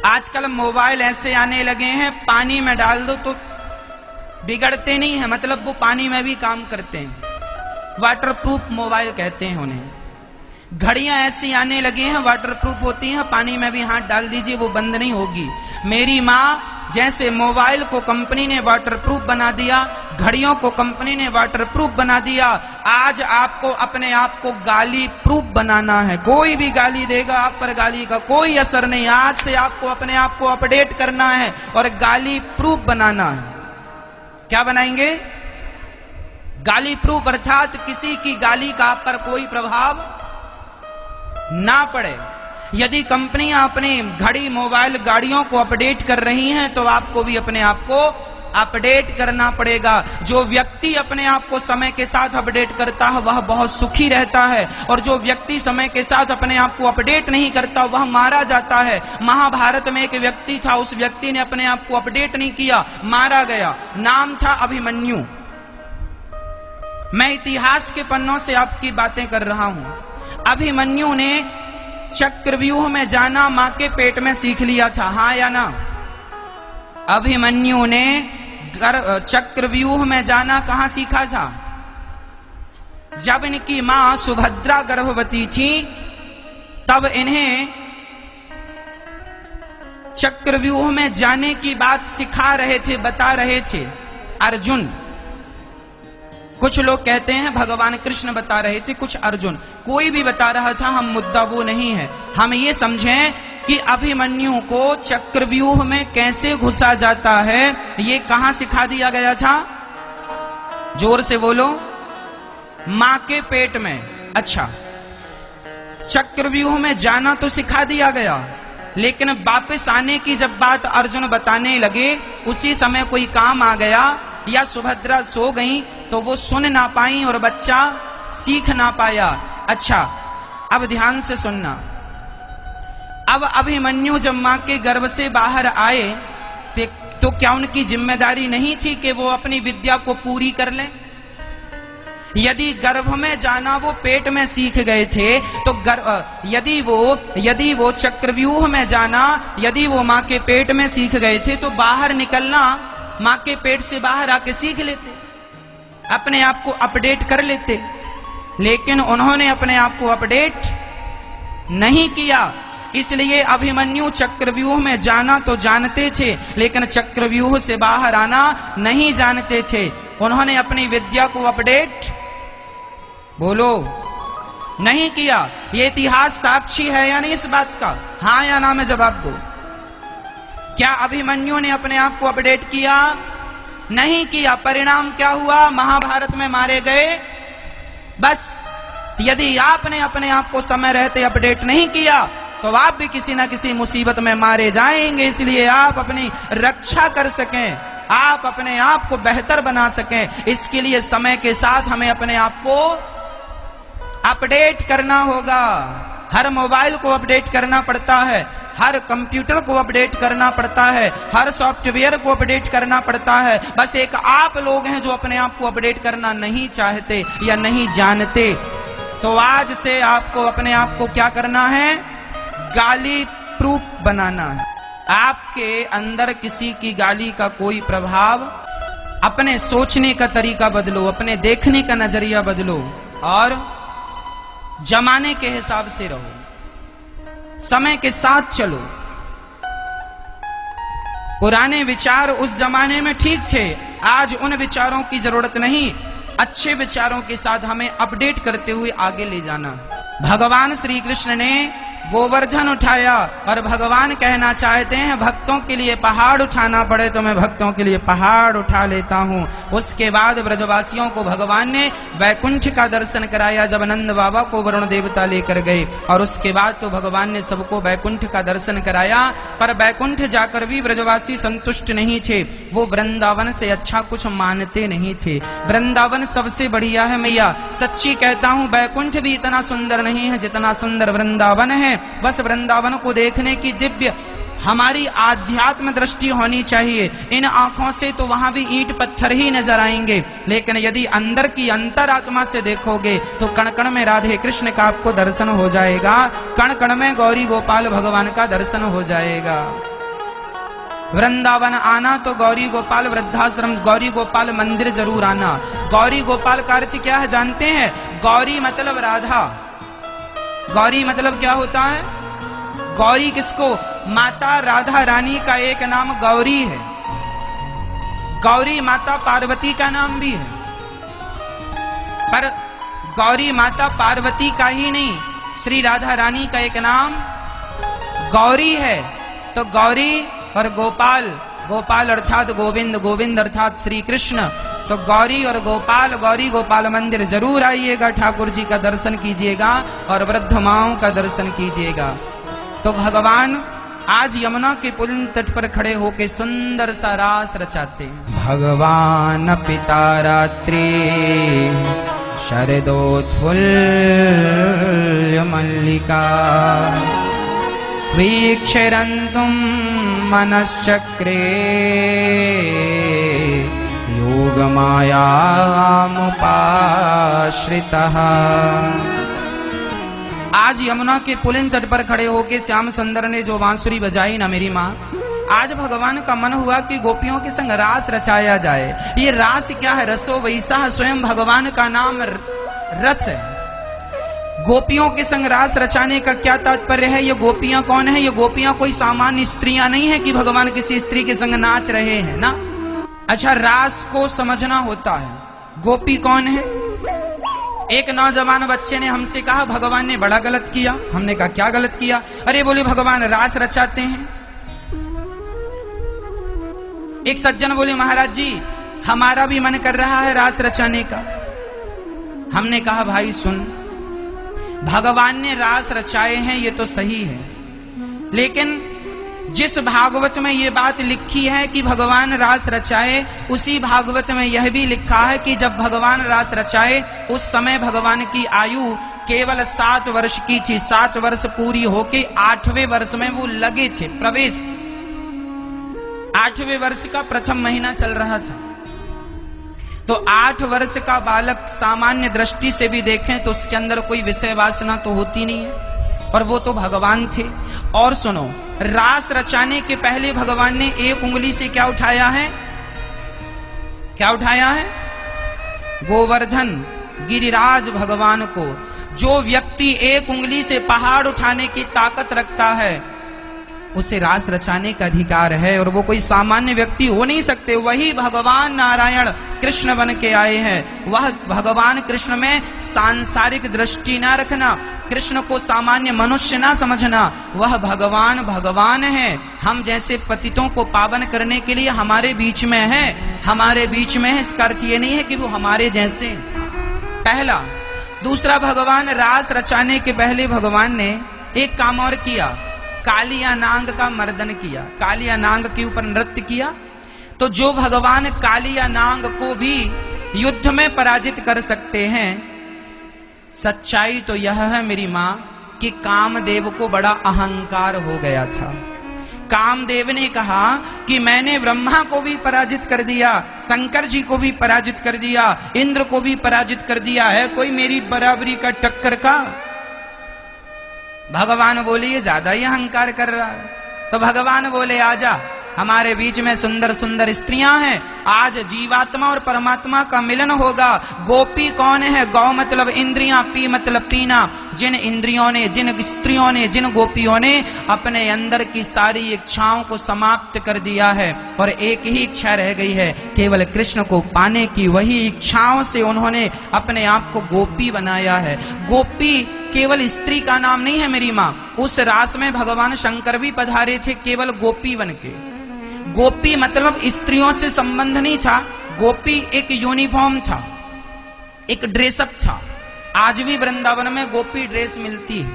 आजकल मोबाइल ऐसे आने लगे हैं, पानी में डाल दो तो बिगड़ते नहीं है, मतलब वो पानी में भी काम करते हैं। वाटरप्रूफ मोबाइल कहते हैं उन्हें। घड़ियां ऐसी आने लगी हैं, वाटरप्रूफ होती हैं, पानी में भी हाथ डाल दीजिए वो बंद नहीं होगी। मेरी माँ, जैसे मोबाइल को कंपनी ने वाटरप्रूफ बना दिया, घड़ियों को कंपनी ने वाटरप्रूफ बना दिया, आज आपको अपने आप को गाली प्रूफ बनाना है। कोई भी गाली देगा, आप पर गाली का कोई असर नहीं। आज से आपको अपने आप को अपडेट करना है और गाली प्रूफ बनाना है। क्या बनाएंगे? गाली प्रूफ, अर्थात किसी की गाली का आप पर कोई प्रभाव ना पड़े। यदि कंपनियां अपने घड़ी, मोबाइल, गाड़ियों को अपडेट कर रही हैं, तो आपको भी अपने आप को अपडेट करना पड़ेगा। जो व्यक्ति अपने आप को समय के साथ अपडेट करता है वह बहुत सुखी रहता है, और जो व्यक्ति समय के साथ अपने आप को अपडेट नहीं करता वह मारा जाता है। महाभारत में एक व्यक्ति था, उस व्यक्ति ने अपने आप को अपडेट नहीं किया, मारा गया। नाम था अभिमन्यु। मैं इतिहास के पन्नों से आपकी बातें कर रहा हूं। अभिमन्यु ने चक्रव्यूह में जाना मां के पेट में सीख लिया था, हां या ना? अभिमन्यु ने चक्रव्यूह में जाना कहां सीखा था? जब इनकी मां सुभद्रा गर्भवती थी तब इन्हें चक्रव्यूह में जाने की बात सिखा रहे थे, बता रहे थे अर्जुन। कुछ लोग कहते हैं भगवान कृष्ण बता रहे थे, कुछ अर्जुन, कोई भी बता रहा था, हम मुद्दा वो नहीं है। हम ये समझें कि अभिमन्यु को चक्रव्यूह में कैसे घुसा जाता है, ये कहां सिखा दिया गया था? जोर से बोलो। मां के पेट में। अच्छा, चक्रव्यूह में जाना तो सिखा दिया गया, लेकिन वापस आने की जब बात अर्जुन बताने लगे, उसी समय कोई काम आ गया या सुभद्रा सो गई तो वो सुन ना पाई और बच्चा सीख ना पाया। अच्छा, अब ध्यान से सुनना। अब अभिमन्यु जब मां के गर्भ से बाहर आए तो क्या उनकी जिम्मेदारी नहीं थी कि वो अपनी विद्या को पूरी कर लें? यदि गर्भ में जाना वो पेट में सीख गए थे तो यदि वो चक्रव्यूह में जाना यदि वो मां के पेट में सीख गए थे तो बाहर निकलना मां के पेट से बाहर आके सीख लेते, अपने आप को अपडेट कर लेते। लेकिन उन्होंने अपने आप को अपडेट नहीं किया, इसलिए अभिमन्यु चक्रव्यूह में जाना तो जानते थे लेकिन चक्रव्यूह से बाहर आना नहीं जानते थे। उन्होंने अपनी विद्या को अपडेट बोलो नहीं किया। ये इतिहास साक्षी है या नहीं इस बात का? हां या ना में जवाब दो। क्या अभिमन्यु ने अपने आप को अपडेट किया? नहीं किया। परिणाम क्या हुआ? महाभारत में मारे गए। बस यदि आपने अपने आप को समय रहते अपडेट नहीं किया तो आप भी किसी ना किसी मुसीबत में मारे जाएंगे। इसलिए आप अपनी रक्षा कर सकें, आप अपने आप को बेहतर बना सकें, इसके लिए समय के साथ हमें अपने आप को अपडेट करना होगा। हर मोबाइल को अपडेट करना पड़ता है, हर कंप्यूटर को अपडेट करना पड़ता है, हर सॉफ्टवेयर को अपडेट करना पड़ता है। बस एक आप लोग हैं जो अपने आप को अपडेट करना नहीं चाहते या नहीं जानते। तो आज से आपको अपने आप को क्या करना है? गाली प्रूफ बनाना है। आपके अंदर किसी की गाली का कोई प्रभाव, अपने सोचने का तरीका बदलो, अपने देखने का नजरिया बदलो और जमाने के हिसाब से रहो, समय के साथ चलो। पुराने विचार उस जमाने में ठीक थे, आज उन विचारों की जरूरत नहीं। अच्छे विचारों के साथ हमें अपडेट करते हुए आगे ले जाना। भगवान श्री कृष्ण ने गोवर्धन उठाया और भगवान कहना चाहते हैं भक्तों के लिए पहाड़ उठाना पड़े तो मैं भक्तों के लिए पहाड़ उठा लेता हूँ। उसके बाद ब्रजवासियों को भगवान ने वैकुंठ का दर्शन कराया जब नंद बाबा को वरुण देवता लेकर गए, और उसके बाद तो भगवान ने सबको वैकुंठ का दर्शन कराया। पर वैकुंठ जाकर भी ब्रजवासी संतुष्ट नहीं थे, वो वृंदावन से अच्छा कुछ मानते नहीं थे। वृंदावन सबसे बढ़िया है मैया, सच्ची कहता हूँ वैकुंठ भी इतना सुंदर नहीं है जितना सुंदर वृंदावन है। बस वृंदावन को देखने की दिव्य हमारी आध्यात्म दृष्टि होनी चाहिए। इन आंखों से तो वहां भी ईंट पत्थर ही नजर आएंगे, लेकिन यदि अंदर की अंतरात्मा से देखोगे तो कण कण में राधे कृष्ण का आपको दर्शन हो जाएगा, कण कण में गौरी गोपाल भगवान का दर्शन हो जाएगा। वृंदावन आना तो गौरी गोपाल वृद्धाश्रम गौरी गोपाल मंदिर जरूर आना। गौरी गोपाल का अर्थ क्या है जानते हैं? गौरी मतलब राधा। गौरी मतलब क्या होता है? गौरी किसको? माता राधा रानी का एक नाम गौरी है। गौरी माता पार्वती का नाम भी है, पर गौरी माता पार्वती का ही नहीं, श्री राधा रानी का एक नाम गौरी है। तो गौरी और गोपाल, गोपाल अर्थात गोविंद, गोविंद अर्थात श्री कृष्ण। तो गौरी और गोपाल, गौरी गोपाल मंदिर जरूर आइएगा, ठाकुर जी का दर्शन कीजिएगा और वृद्ध माओं का दर्शन कीजिएगा। तो भगवान आज यमुना के पुलिन तट पर खड़े होके सुंदर सा रास रचाते हैं। भगवान पिता रात्रि शरदोत्फुल्ल मल्लिका वीक्षरन्तुं मनश्चक्रे योगमायामुपाश्रितः। आज यमुना के पुलिन तट पर खड़े होके श्याम सुंदर ने जो बांसुरी बजाई ना मेरी माँ, आज भगवान का मन हुआ कि गोपियों के संग रास रचाया जाए। ये रास क्या है? रसो वैसा, स्वयं भगवान का नाम रस है। गोपियों के संग रास रचाने का क्या तात्पर्य है? ये गोपियां कौन है? ये गोपियां कोई सामान्य स्त्रियां नहीं है कि भगवान किसी स्त्री के संग नाच रहे हैं ना। अच्छा, रास को समझना होता है। गोपी कौन है? एक नौजवान बच्चे ने हमसे कहा भगवान ने बड़ा गलत किया। हमने कहा क्या गलत किया? अरे बोले भगवान रास रचाते हैं। एक सज्जन बोले महाराज जी हमारा भी मन कर रहा है रास रचाने का। हमने कहा भाई सुन, भगवान ने रास रचाए हैं ये तो सही है, लेकिन जिस भागवत में ये बात लिखी है कि भगवान रास रचाए, उसी भागवत में यह भी लिखा है कि जब भगवान रास रचाए उस समय भगवान की आयु केवल 7 वर्ष की थी। 7 वर्ष पूरी होके 8वें वर्ष में वो लगे थे प्रवेश। 8वें वर्ष का प्रथम महीना चल रहा था। तो 8 वर्ष का बालक सामान्य दृष्टि से भी देखें तो उसके अंदर कोई विषय वासना तो होती नहीं है, और वो तो भगवान थे। और सुनो, रास रचाने के पहले भगवान ने एक उंगली से क्या उठाया है? क्या उठाया है? गोवर्धन गिरिराज भगवान को। जो व्यक्ति एक उंगली से पहाड़ उठाने की ताकत रखता है उसे रास रचाने का अधिकार है, और वो कोई सामान्य व्यक्ति हो नहीं सकते। वही भगवान नारायण कृष्ण बन के आए हैं। वह भगवान कृष्ण में सांसारिक दृष्टि ना रखना, कृष्ण को सामान्य मनुष्य ना समझना। वह भगवान भगवान है। हम जैसे पतितों को पावन करने के लिए हमारे बीच में है, हमारे बीच में है। इसका अर्थ ये नहीं है कि वो हमारे जैसे। पहला। दूसरा, भगवान रास रचाने के पहले भगवान ने एक काम और किया, कालिया नांग का मर्दन किया। कालिया नांग के ऊपर नृत्य किया। तो जो भगवान कालिया नांग को भी युद्ध में पराजित कर सकते हैं, सच्चाई तो यह है मेरी मां कि कामदेव को बड़ा अहंकार हो गया था। कामदेव ने कहा कि मैंने ब्रह्मा को भी पराजित कर दिया, शंकर जी को भी पराजित कर दिया, इंद्र को भी पराजित कर दिया, है कोई मेरी बराबरी का टक्कर का? भगवान बोले ये ज्यादा ही अहंकार कर रहा है। तो भगवान बोले आजा, हमारे बीच में सुंदर सुंदर स्त्रियां हैं, आज जीवात्मा और परमात्मा का मिलन होगा। गोपी कौन है? गौ मतलब इंद्रियां, पी मतलब पीना। जिन इंद्रियों ने, जिन स्त्रियों ने, जिन गोपियों ने अपने अंदर की सारी इच्छाओं को समाप्त कर दिया है और एक ही इच्छा रह गई है, केवल कृष्ण को पाने की, वही इच्छाओं से उन्होंने अपने आप को गोपी बनाया है। गोपी केवल स्त्री का नाम नहीं है मेरी माँ। उस रास में भगवान शंकर भी पधारे थे केवल गोपी बनके। गोपी मतलब स्त्रियों से संबंध नहीं था, गोपी एक यूनिफॉर्म था, एक ड्रेसअप था। आज भी वृंदावन में गोपी ड्रेस मिलती है।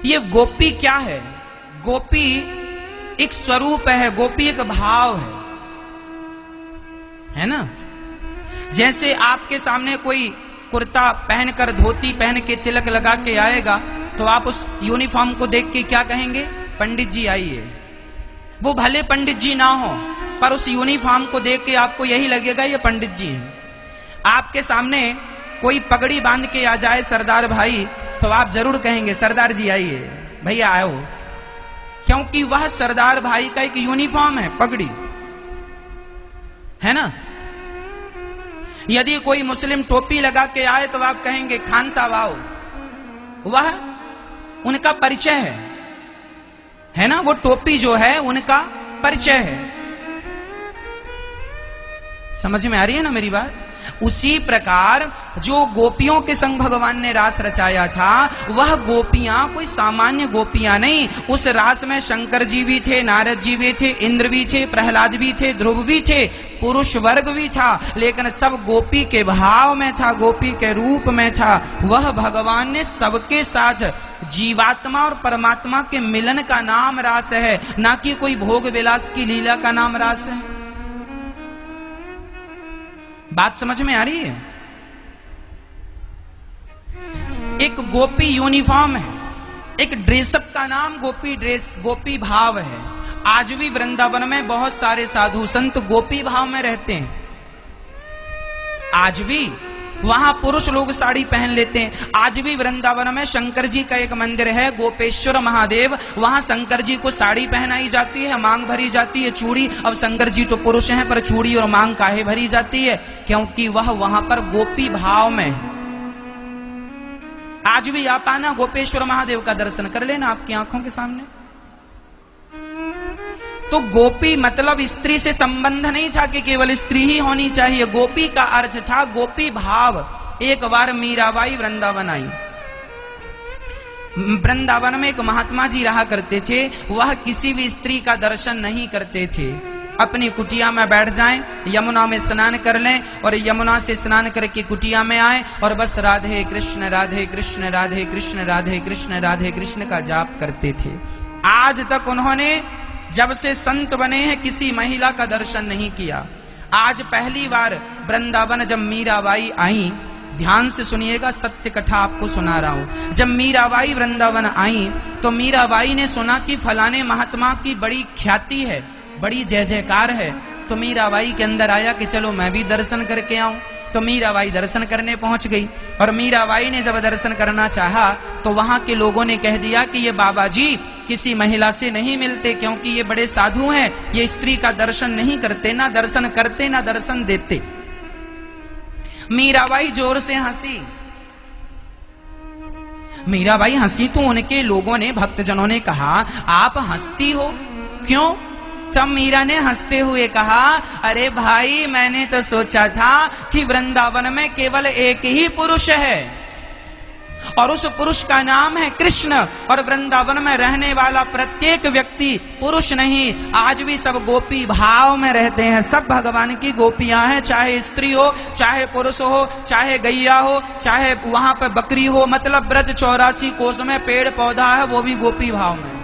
ये गोपी क्या है? गोपी एक स्वरूप है, गोपी एक भाव है ना। जैसे आपके सामने कोई कुर्ता पहनकर, धोती पहन के, तिलक लगा के आएगा तो आप उस यूनिफॉर्म को देख के क्या कहेंगे? पंडित जी आइए। वो भले पंडित जी ना हो, पर उस यूनिफॉर्म को देख के आपको यही लगेगा ये पंडित जी हैं। आपके सामने कोई पगड़ी बांध के आ जाए सरदार भाई, तो आप जरूर कहेंगे सरदार जी आइए, भैया आओ, क्योंकि वह सरदार भाई का एक यूनिफॉर्म है, पगड़ी है ना। यदि कोई मुस्लिम टोपी लगा के आए तो आप कहेंगे खान साहब आओ, वह उनका परिचय है ना। वो टोपी जो है उनका परिचय है। समझ में आ रही है ना मेरी बात? उसी प्रकार जो गोपियों के संग भगवान ने रास रचाया था, वह गोपियां कोई सामान्य गोपियां नहीं। उस रास में शंकर जी भी थे, नारद जी भी थे, इंद्र भी थे, प्रहलाद भी थे, ध्रुव भी थे, पुरुष वर्ग भी था, लेकिन सब गोपी के भाव में था, गोपी के रूप में था। वह भगवान ने सबके साथ जीवात्मा और परमात्मा के मिलन का नाम रास है, ना कि कोई भोग विलास की लीला का नाम रास है। बात समझ में आ रही है? एक गोपी यूनिफॉर्म है, एक ड्रेसअप का नाम गोपी ड्रेस, गोपी भाव है। आज भी वृंदावन में बहुत सारे साधु संत गोपी भाव में रहते हैं। आज भी वहां पुरुष लोग साड़ी पहन लेते हैं। आज भी वृंदावन में शंकर जी का एक मंदिर है, गोपेश्वर महादेव, वहां शंकर जी को साड़ी पहनाई जाती है, मांग भरी जाती है, चूड़ी। अब शंकर जी तो पुरुष हैं, पर चूड़ी और मांग काहे भरी जाती है? क्योंकि वह वहां पर गोपी भाव में है। आज भी आप आना, गोपेश्वर महादेव का दर्शन कर लेना आपकी आंखों के सामने। तो गोपी मतलब स्त्री से संबंध नहीं था कि केवल स्त्री ही होनी चाहिए। गोपी का अर्थ था गोपी भाव। एक बार मीराबाई वृंदावन आई। वृंदावन में एक महात्मा जी रहा करते थे, वह किसी भी स्त्री का दर्शन नहीं करते थे। अपनी कुटिया में बैठ जाएं, यमुना में स्नान कर लें और यमुना से स्नान करके कुटिया में आए और बस राधे कृष्ण राधे कृष्ण राधे कृष्ण राधे कृष्ण राधे कृष्ण का जाप करते थे। आज तक उन्होंने जब से संत बने हैं किसी महिला का दर्शन नहीं किया। आज पहली बार वृंदावन जब मीराबाई आई, ध्यान से सुनिएगा, सत्य कथा आपको सुना रहा हूं। जब मीराबाई वृंदावन आई तो मीराबाई ने सुना कि फलाने महात्मा की बड़ी ख्याति है, बड़ी जय जयकार है। तो मीराबाई के अंदर आया कि चलो मैं भी दर्शन करके आऊं। तो मीराबाई दर्शन करने पहुंच गई और मीराबाई ने जब दर्शन करना चाहा तो वहां के लोगों ने कह दिया कि ये बाबा जी किसी महिला से नहीं मिलते, क्योंकि ये बड़े साधु हैं, ये स्त्री का दर्शन नहीं करते, ना दर्शन करते ना दर्शन देते। मीराबाई जोर से हंसी। मीराबाई हंसी तो उनके लोगों ने, भक्तजनों ने कहा आप हंसती हो क्यों? तब मीरा ने हंसते हुए कहा, अरे भाई मैंने तो सोचा था कि वृंदावन में केवल एक ही पुरुष है और उस पुरुष का नाम है कृष्ण, और वृंदावन में रहने वाला प्रत्येक व्यक्ति पुरुष नहीं, आज भी सब गोपी भाव में रहते हैं। सब भगवान की गोपियां हैं, चाहे स्त्री हो, चाहे पुरुष हो, चाहे गैया हो, चाहे वहां पर बकरी हो। मतलब ब्रज 84 कोस में पेड़ पौधा है, वो भी गोपी भाव में।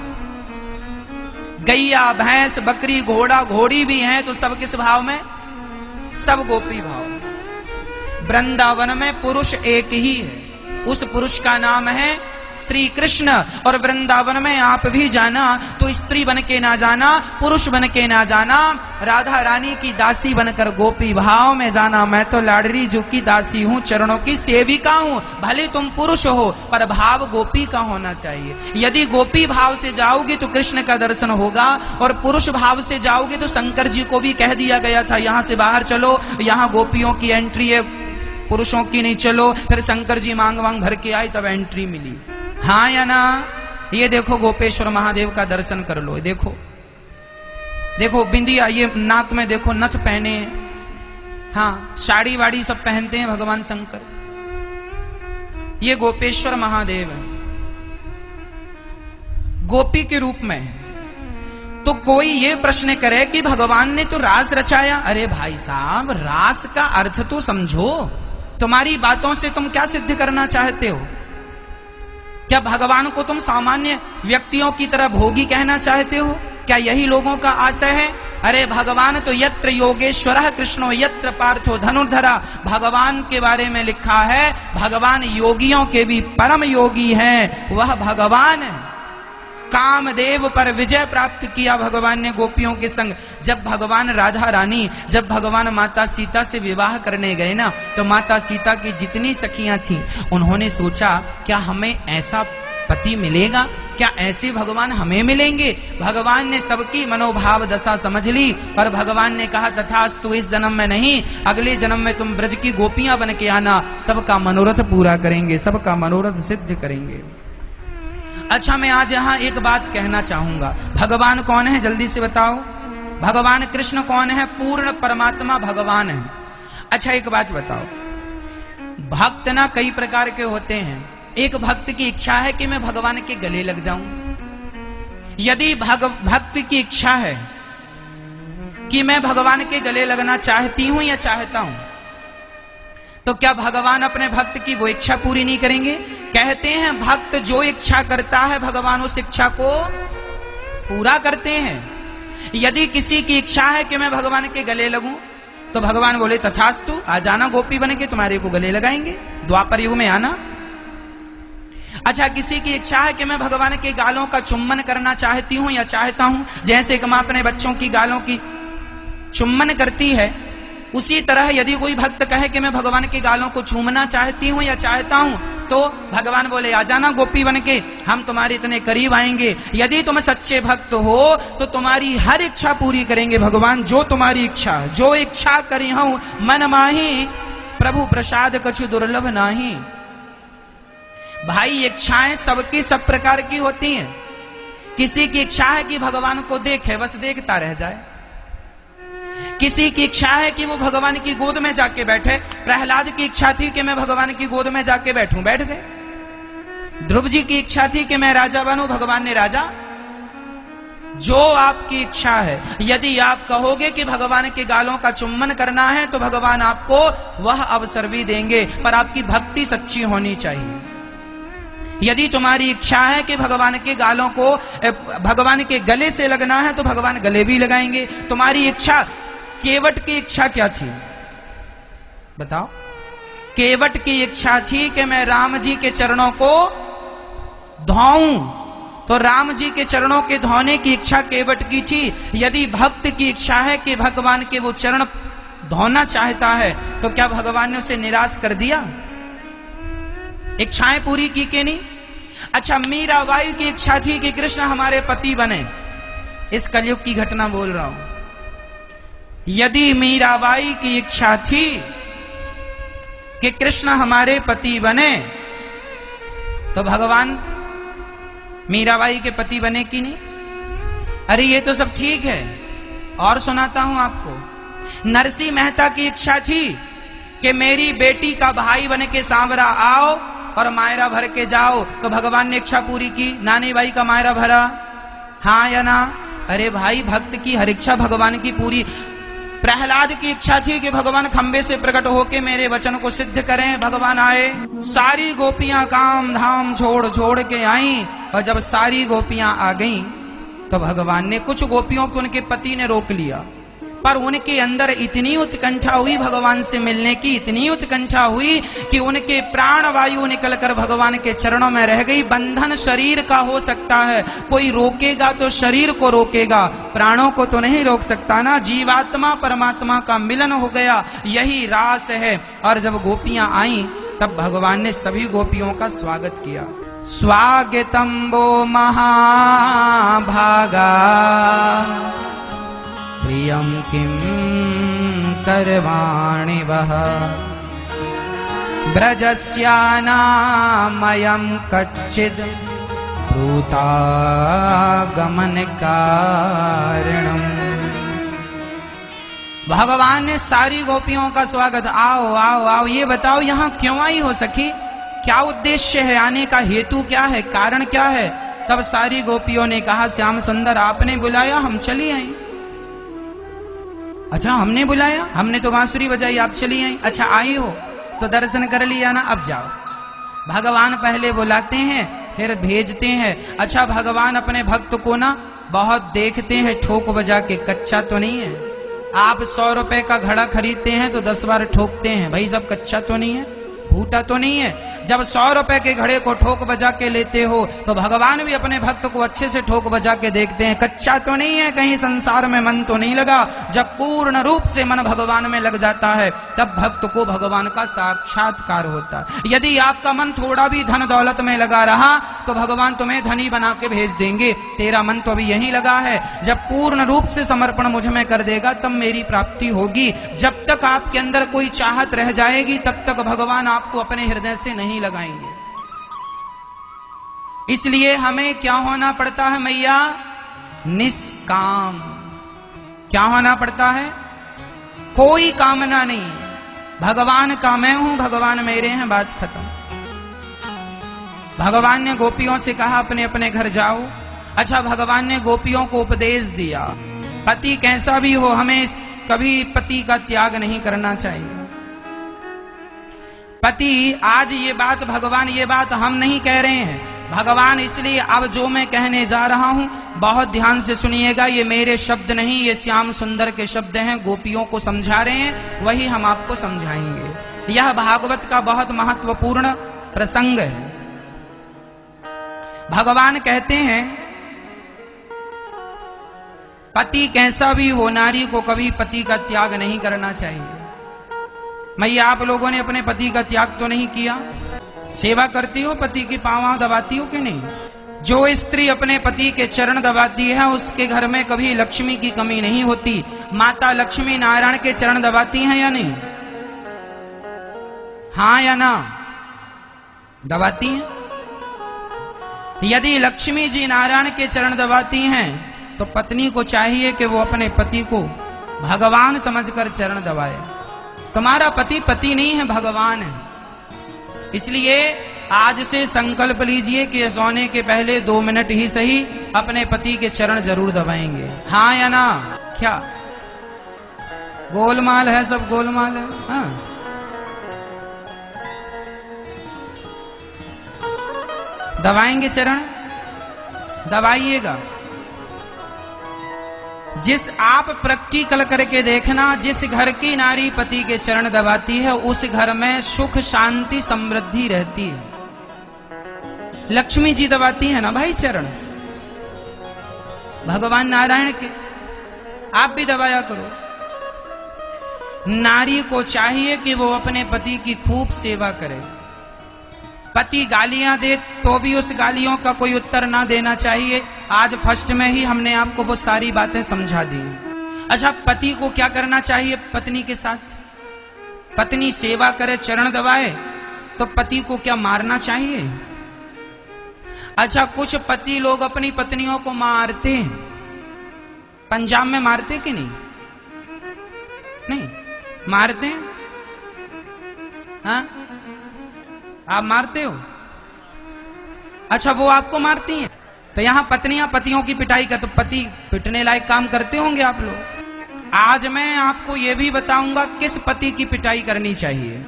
गैया भैंस बकरी घोड़ा घोड़ी भी हैं, तो सब किस भाव में? सब गोपी भाव में। वृंदावन में पुरुष एक ही है, उस पुरुष का नाम है श्री कृष्ण। और वृंदावन में आप भी जाना तो स्त्री बन के ना जाना, पुरुष बन के ना जाना, राधा रानी की दासी बनकर गोपी भाव में जाना। मैं तो लाडली जी की दासी हूँ, चरणों की सेविका हूँ। भले तुम पुरुष हो पर भाव गोपी का होना चाहिए। यदि गोपी भाव से जाओगे तो कृष्ण का दर्शन होगा, और पुरुष भाव से जाओगे तो शंकर जी को भी कह दिया गया था यहाँ से बाहर चलो, यहाँ गोपियों की एंट्री है, पुरुषों की नहीं, चलो। फिर शंकर जी मांग वांग भर के आए तब एंट्री मिली। हाँ या ना? ये देखो गोपेश्वर महादेव का दर्शन कर लो। देखो देखो बिंदिया, ये नाक में देखो नथ पहने हैं। हाँ, साड़ी वाड़ी सब पहनते हैं भगवान शंकर। ये गोपेश्वर महादेव है, गोपी के रूप में। तो कोई ये प्रश्न करे कि भगवान ने तो रास रचाया। अरे भाई साहब, रास का अर्थ तो समझो। तुम्हारी बातों से तुम क्या सिद्ध करना चाहते हो? क्या भगवान को तुम सामान्य व्यक्तियों की तरह भोगी कहना चाहते हो? क्या यही लोगों का आशय है? अरे भगवान तो यत्र योगेश्वरः कृष्णो यत्र पार्थो धनुर्धरा, भगवान के बारे में लिखा है भगवान योगियों के भी परम योगी हैं, वह भगवान है। कामदेव पर विजय प्राप्त किया भगवान ने गोपियों के संग। जब भगवान राधा रानी, जब भगवान माता सीता से विवाह करने गए ना, तो माता सीता की जितनी सखियां थीं, उन्होंने सोचा क्या हमें ऐसा पति मिलेगा, क्या ऐसे भगवान हमें मिलेंगे? भगवान ने सबकी मनोभाव दशा समझ ली, पर भगवान ने कहा तथास्तु, इस जन्म में नहीं, अगले जन्म में तुम ब्रज की गोपियां बन के आना, सबका मनोरथ पूरा करेंगे, सबका मनोरथ सिद्ध करेंगे। अच्छा, मैं आज यहां एक बात कहना चाहूंगा। भगवान कौन है जल्दी से बताओ? भगवान कृष्ण कौन है? पूर्ण परमात्मा भगवान है। अच्छा एक बात बताओ, भक्त ना कई प्रकार के होते हैं। एक भक्त की इच्छा है कि मैं भगवान के गले लग जाऊं। यदि भक्त की इच्छा है कि मैं भगवान के गले लगना चाहती हूं या चाहता हूं, तो क्या भगवान अपने भक्त की वो इच्छा पूरी नहीं करेंगे? कहते हैं भक्त जो इच्छा करता है भगवान उस इच्छा को पूरा करते हैं। यदि किसी की इच्छा है कि मैं भगवान के गले लगूं, तो भगवान बोले तथास्तु, आ जाना गोपी बन के, तुम्हारे को गले लगाएंगे, द्वापर युग में आना। अच्छा, किसी की इच्छा है कि मैं भगवान के गालों का चुम्बन करना चाहती हूं या चाहता हूं, जैसे कि मां अपने बच्चों की गालों की चुम्बन करती है, उसी तरह यदि कोई भक्त कहे कि मैं भगवान के गालों को चूमना चाहती हूं या चाहता हूं, तो भगवान बोले आ जाना गोपी बन के, हम तुम्हारे इतने करीब आएंगे। यदि तुम सच्चे भक्त हो तो तुम्हारी हर इच्छा पूरी करेंगे भगवान, जो तुम्हारी इच्छा, जो इच्छा करी हूं मन माही, प्रभु प्रसाद कछु दुर्लभ नाही। भाई इच्छाएं सबकी सब प्रकार की होती हैं। किसी की इच्छा है कि भगवान को देखे, बस देखता रह जाए। किसी की इच्छा है कि वो भगवान की गोद में जाके बैठे। प्रहलाद की इच्छा थी कि मैं भगवान की गोद में जाके बैठूं, बैठ गए। ध्रुव जी की इच्छा थी कि मैं राजा बनूं, भगवान ने राजा। जो आपकी इच्छा है, यदि आप कहोगे कि भगवान के गालों का चुम्बन करना है तो भगवान आपको वह अवसर भी देंगे, पर आपकी भक्ति सच्ची होनी चाहिए। यदि तुम्हारी इच्छा है कि भगवान के गालों को, भगवान के गले से लगना है तो भगवान गले भी लगाएंगे। तुम्हारी इच्छा, केवट की इच्छा क्या थी बताओ? केवट की इच्छा थी कि मैं राम जी के चरणों को धोऊं, तो राम जी के चरणों के धोने की इच्छा केवट की थी। यदि भक्त की इच्छा है कि भगवान के वो चरण धोना चाहता है, तो क्या भगवान ने उसे निराश कर दिया? इच्छाएं पूरी की कि नहीं? अच्छा, मीराबाई की इच्छा थी कि कृष्ण हमारे पति बने। इस कलयुग की घटना बोल रहा हूं। यदि मीराबाई की इच्छा थी कि कृष्ण हमारे पति बने, तो भगवान मीराबाई के पति बने कि नहीं? अरे ये तो सब ठीक है, और सुनाता हूं आपको। नरसिंह मेहता की इच्छा थी कि मेरी बेटी का भाई बने के सांवरा आओ और मायरा भर के जाओ, तो भगवान ने इच्छा पूरी की। नानी बाई का मायरा भरा, हाँ या ना? अरे भाई, भक्त की हर इच्छा भगवान की पूरी। प्रहलाद की इच्छा थी कि भगवान खंबे से प्रकट होके मेरे वचन को सिद्ध करें। भगवान आए, सारी गोपियां काम धाम छोड़ छोड़ के आईं, और जब सारी गोपियां आ गईं तो भगवान ने कुछ गोपियों को उनके पति ने रोक लिया, पर उनके अंदर इतनी उत्कंठा हुई भगवान से मिलने की, इतनी उत्कंठा हुई कि उनके प्राण वायु निकलकर भगवान के चरणों में रह गई। बंधन शरीर का हो सकता है, कोई रोकेगा तो शरीर को रोकेगा, प्राणों को तो नहीं रोक सकता ना। जीवात्मा परमात्मा का मिलन हो गया, यही रास है। और जब गोपियां आईं तब भगवान ने सभी गोपियों का स्वागत किया। स्वागतम वो महाभागा प्रियं किं करवाणि वः ब्रजस्यानामयं कच्चिद् भूतागमन कारणम्। भगवान ने सारी गोपियों का स्वागत, आओ आओ आओ, ये बताओ यहां क्यों आई हो सखी? क्या उद्देश्य है आने का? हेतु क्या है? कारण क्या है? तब सारी गोपियों ने कहा, श्याम सुंदर आपने बुलाया, हम चली आई। अच्छा, हमने बुलाया? हमने तो बांसुरी बजाई, आप चली आई। अच्छा, आई हो तो दर्शन कर लिया ना, अब जाओ। भगवान पहले बुलाते हैं फिर भेजते हैं। अच्छा, भगवान अपने भक्त को ना बहुत देखते हैं ठोक बजा के, कच्चा तो नहीं है। आप 100 रुपए का घड़ा खरीदते हैं तो 10 बार ठोकते हैं, भाई सब कच्चा तो नहीं है, फूटा तो नहीं है। जब 100 रुपए के घड़े को ठोक बजा के लेते हो तो भगवान भी अपने भक्त को अच्छे से ठोक बजा के देखते हैं, कच्चा तो नहीं है, कहीं संसार में मन तो नहीं लगा। जब पूर्ण रूप से मन भगवान में लग जाता है तब भक्त को भगवान का साक्षात्कार होता है। यदि आपका मन थोड़ा भी धन दौलत में लगा रहा तो भगवान तुम्हें धनी बना के भेज देंगे। तेरा मन तो अभी यहीं लगा है, जब पूर्ण रूप से समर्पण मुझ में कर देगा तब मेरी प्राप्ति होगी। जब तक आपके अंदर कोई चाहत रह जाएगी तब तक भगवान आपको अपने हृदय से नहीं लगाएंगे। इसलिए हमें क्या होना पड़ता है मैया? निष्काम। क्या होना पड़ता है? कोई कामना नहीं, भगवान का मैं हूं, भगवान मेरे हैं, बात खत्म। भगवान ने गोपियों से कहा अपने अपने घर जाओ। अच्छा, भगवान ने गोपियों को उपदेश दिया, पति कैसा भी हो हमें कभी पति का त्याग नहीं करना चाहिए। पति, आज ये बात भगवान, ये बात हम नहीं कह रहे हैं, भगवान इसलिए अब जो मैं कहने जा रहा हूं बहुत ध्यान से सुनिएगा, ये मेरे शब्द नहीं, ये श्याम सुंदर के शब्द हैं, गोपियों को समझा रहे हैं, वही हम आपको समझाएंगे। यह भागवत का बहुत महत्वपूर्ण प्रसंग है। भगवान कहते हैं पति कैसा भी हो, नारी को कभी पति का त्याग नहीं करना चाहिए। मैया, आप लोगों ने अपने पति का त्याग तो नहीं किया? सेवा करती हो, पति की पांव दबाती हो कि नहीं? जो स्त्री अपने पति के चरण दबाती है उसके घर में कभी लक्ष्मी की कमी नहीं होती। माता लक्ष्मी नारायण के चरण दबाती हैं या नहीं? हाँ या ना? दबाती हैं। यदि लक्ष्मी जी नारायण के चरण दबाती हैं तो पत्नी को चाहिए कि वो अपने पति को भगवान समझकर चरण दबाए। तुम्हारा पति पति नहीं है, भगवान है। इसलिए आज से संकल्प लीजिए कि सोने के पहले 2 मिनट ही सही अपने पति के चरण जरूर दबाएंगे। हाँ या ना? क्या गोलमाल है? सब गोलमाल है। हाँ, दबाएंगे चरण, दबाइएगा। जिस आप प्रैक्टिकल करके देखना, जिस घर की नारी पति के चरण दबाती है उस घर में सुख शांति समृद्धि रहती है। लक्ष्मी जी दबाती है ना भाई चरण, भगवान नारायण के, आप भी दबाया करो। नारी को चाहिए कि वो अपने पति की खूब सेवा करे। पति गालियां दे तो भी उस गालियों का कोई उत्तर ना देना चाहिए। आज फर्स्ट में ही हमने आपको वो सारी बातें समझा दी। अच्छा, पति को क्या करना चाहिए पत्नी के साथ? पत्नी सेवा करे, चरण दबाए, तो पति को क्या मारना चाहिए? अच्छा, कुछ पति लोग अपनी पत्नियों को मारते हैं। पंजाब में मारते कि नहीं? नहीं मारते हैं? हाँ, आप मारते हो? अच्छा, वो आपको मारती हैं। तो यहां पत्नियां पतियों की पिटाई कर, तो पति पिटने लायक काम करते होंगे आप लोग। आज मैं आपको यह भी बताऊंगा किस पति की पिटाई करनी चाहिए।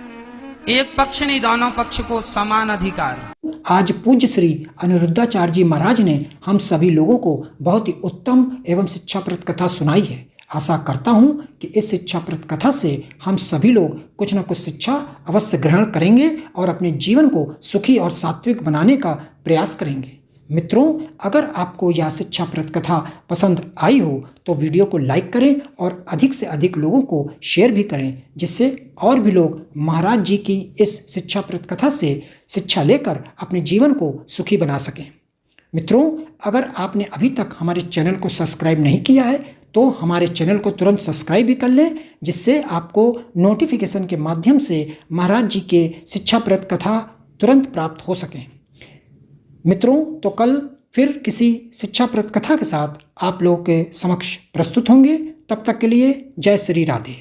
एक पक्ष नहीं, दोनों पक्ष को समान अधिकार। आज पूज्य श्री अनिरुद्धाचार्य जी महाराज ने हम सभी लोगों को बहुत ही उत्तम एवं शिक्षाप्रद कथा सुनाई है। आशा करता हूं कि इस शिक्षाप्रद कथा से हम सभी लोग कुछ न कुछ शिक्षा अवश्य ग्रहण करेंगे और अपने जीवन को सुखी और सात्विक बनाने का प्रयास करेंगे। मित्रों, अगर आपको यह शिक्षाप्रद कथा पसंद आई हो तो वीडियो को लाइक करें और अधिक से अधिक लोगों को शेयर भी करें, जिससे और भी लोग महाराज जी की इस शिक्षाप्रद कथा से शिक्षा लेकर अपने जीवन को सुखी बना सकें। मित्रों, अगर आपने अभी तक हमारे चैनल को सब्सक्राइब नहीं किया है तो हमारे चैनल को तुरंत सब्सक्राइब भी कर लें, जिससे आपको नोटिफिकेशन के माध्यम से महाराज जी के शिक्षाप्रद कथा तुरंत प्राप्त हो सकें। मित्रों, तो कल फिर किसी शिक्षाप्रद कथा के साथ आप लोगों के समक्ष प्रस्तुत होंगे। तब तक के लिए जय श्री राधे।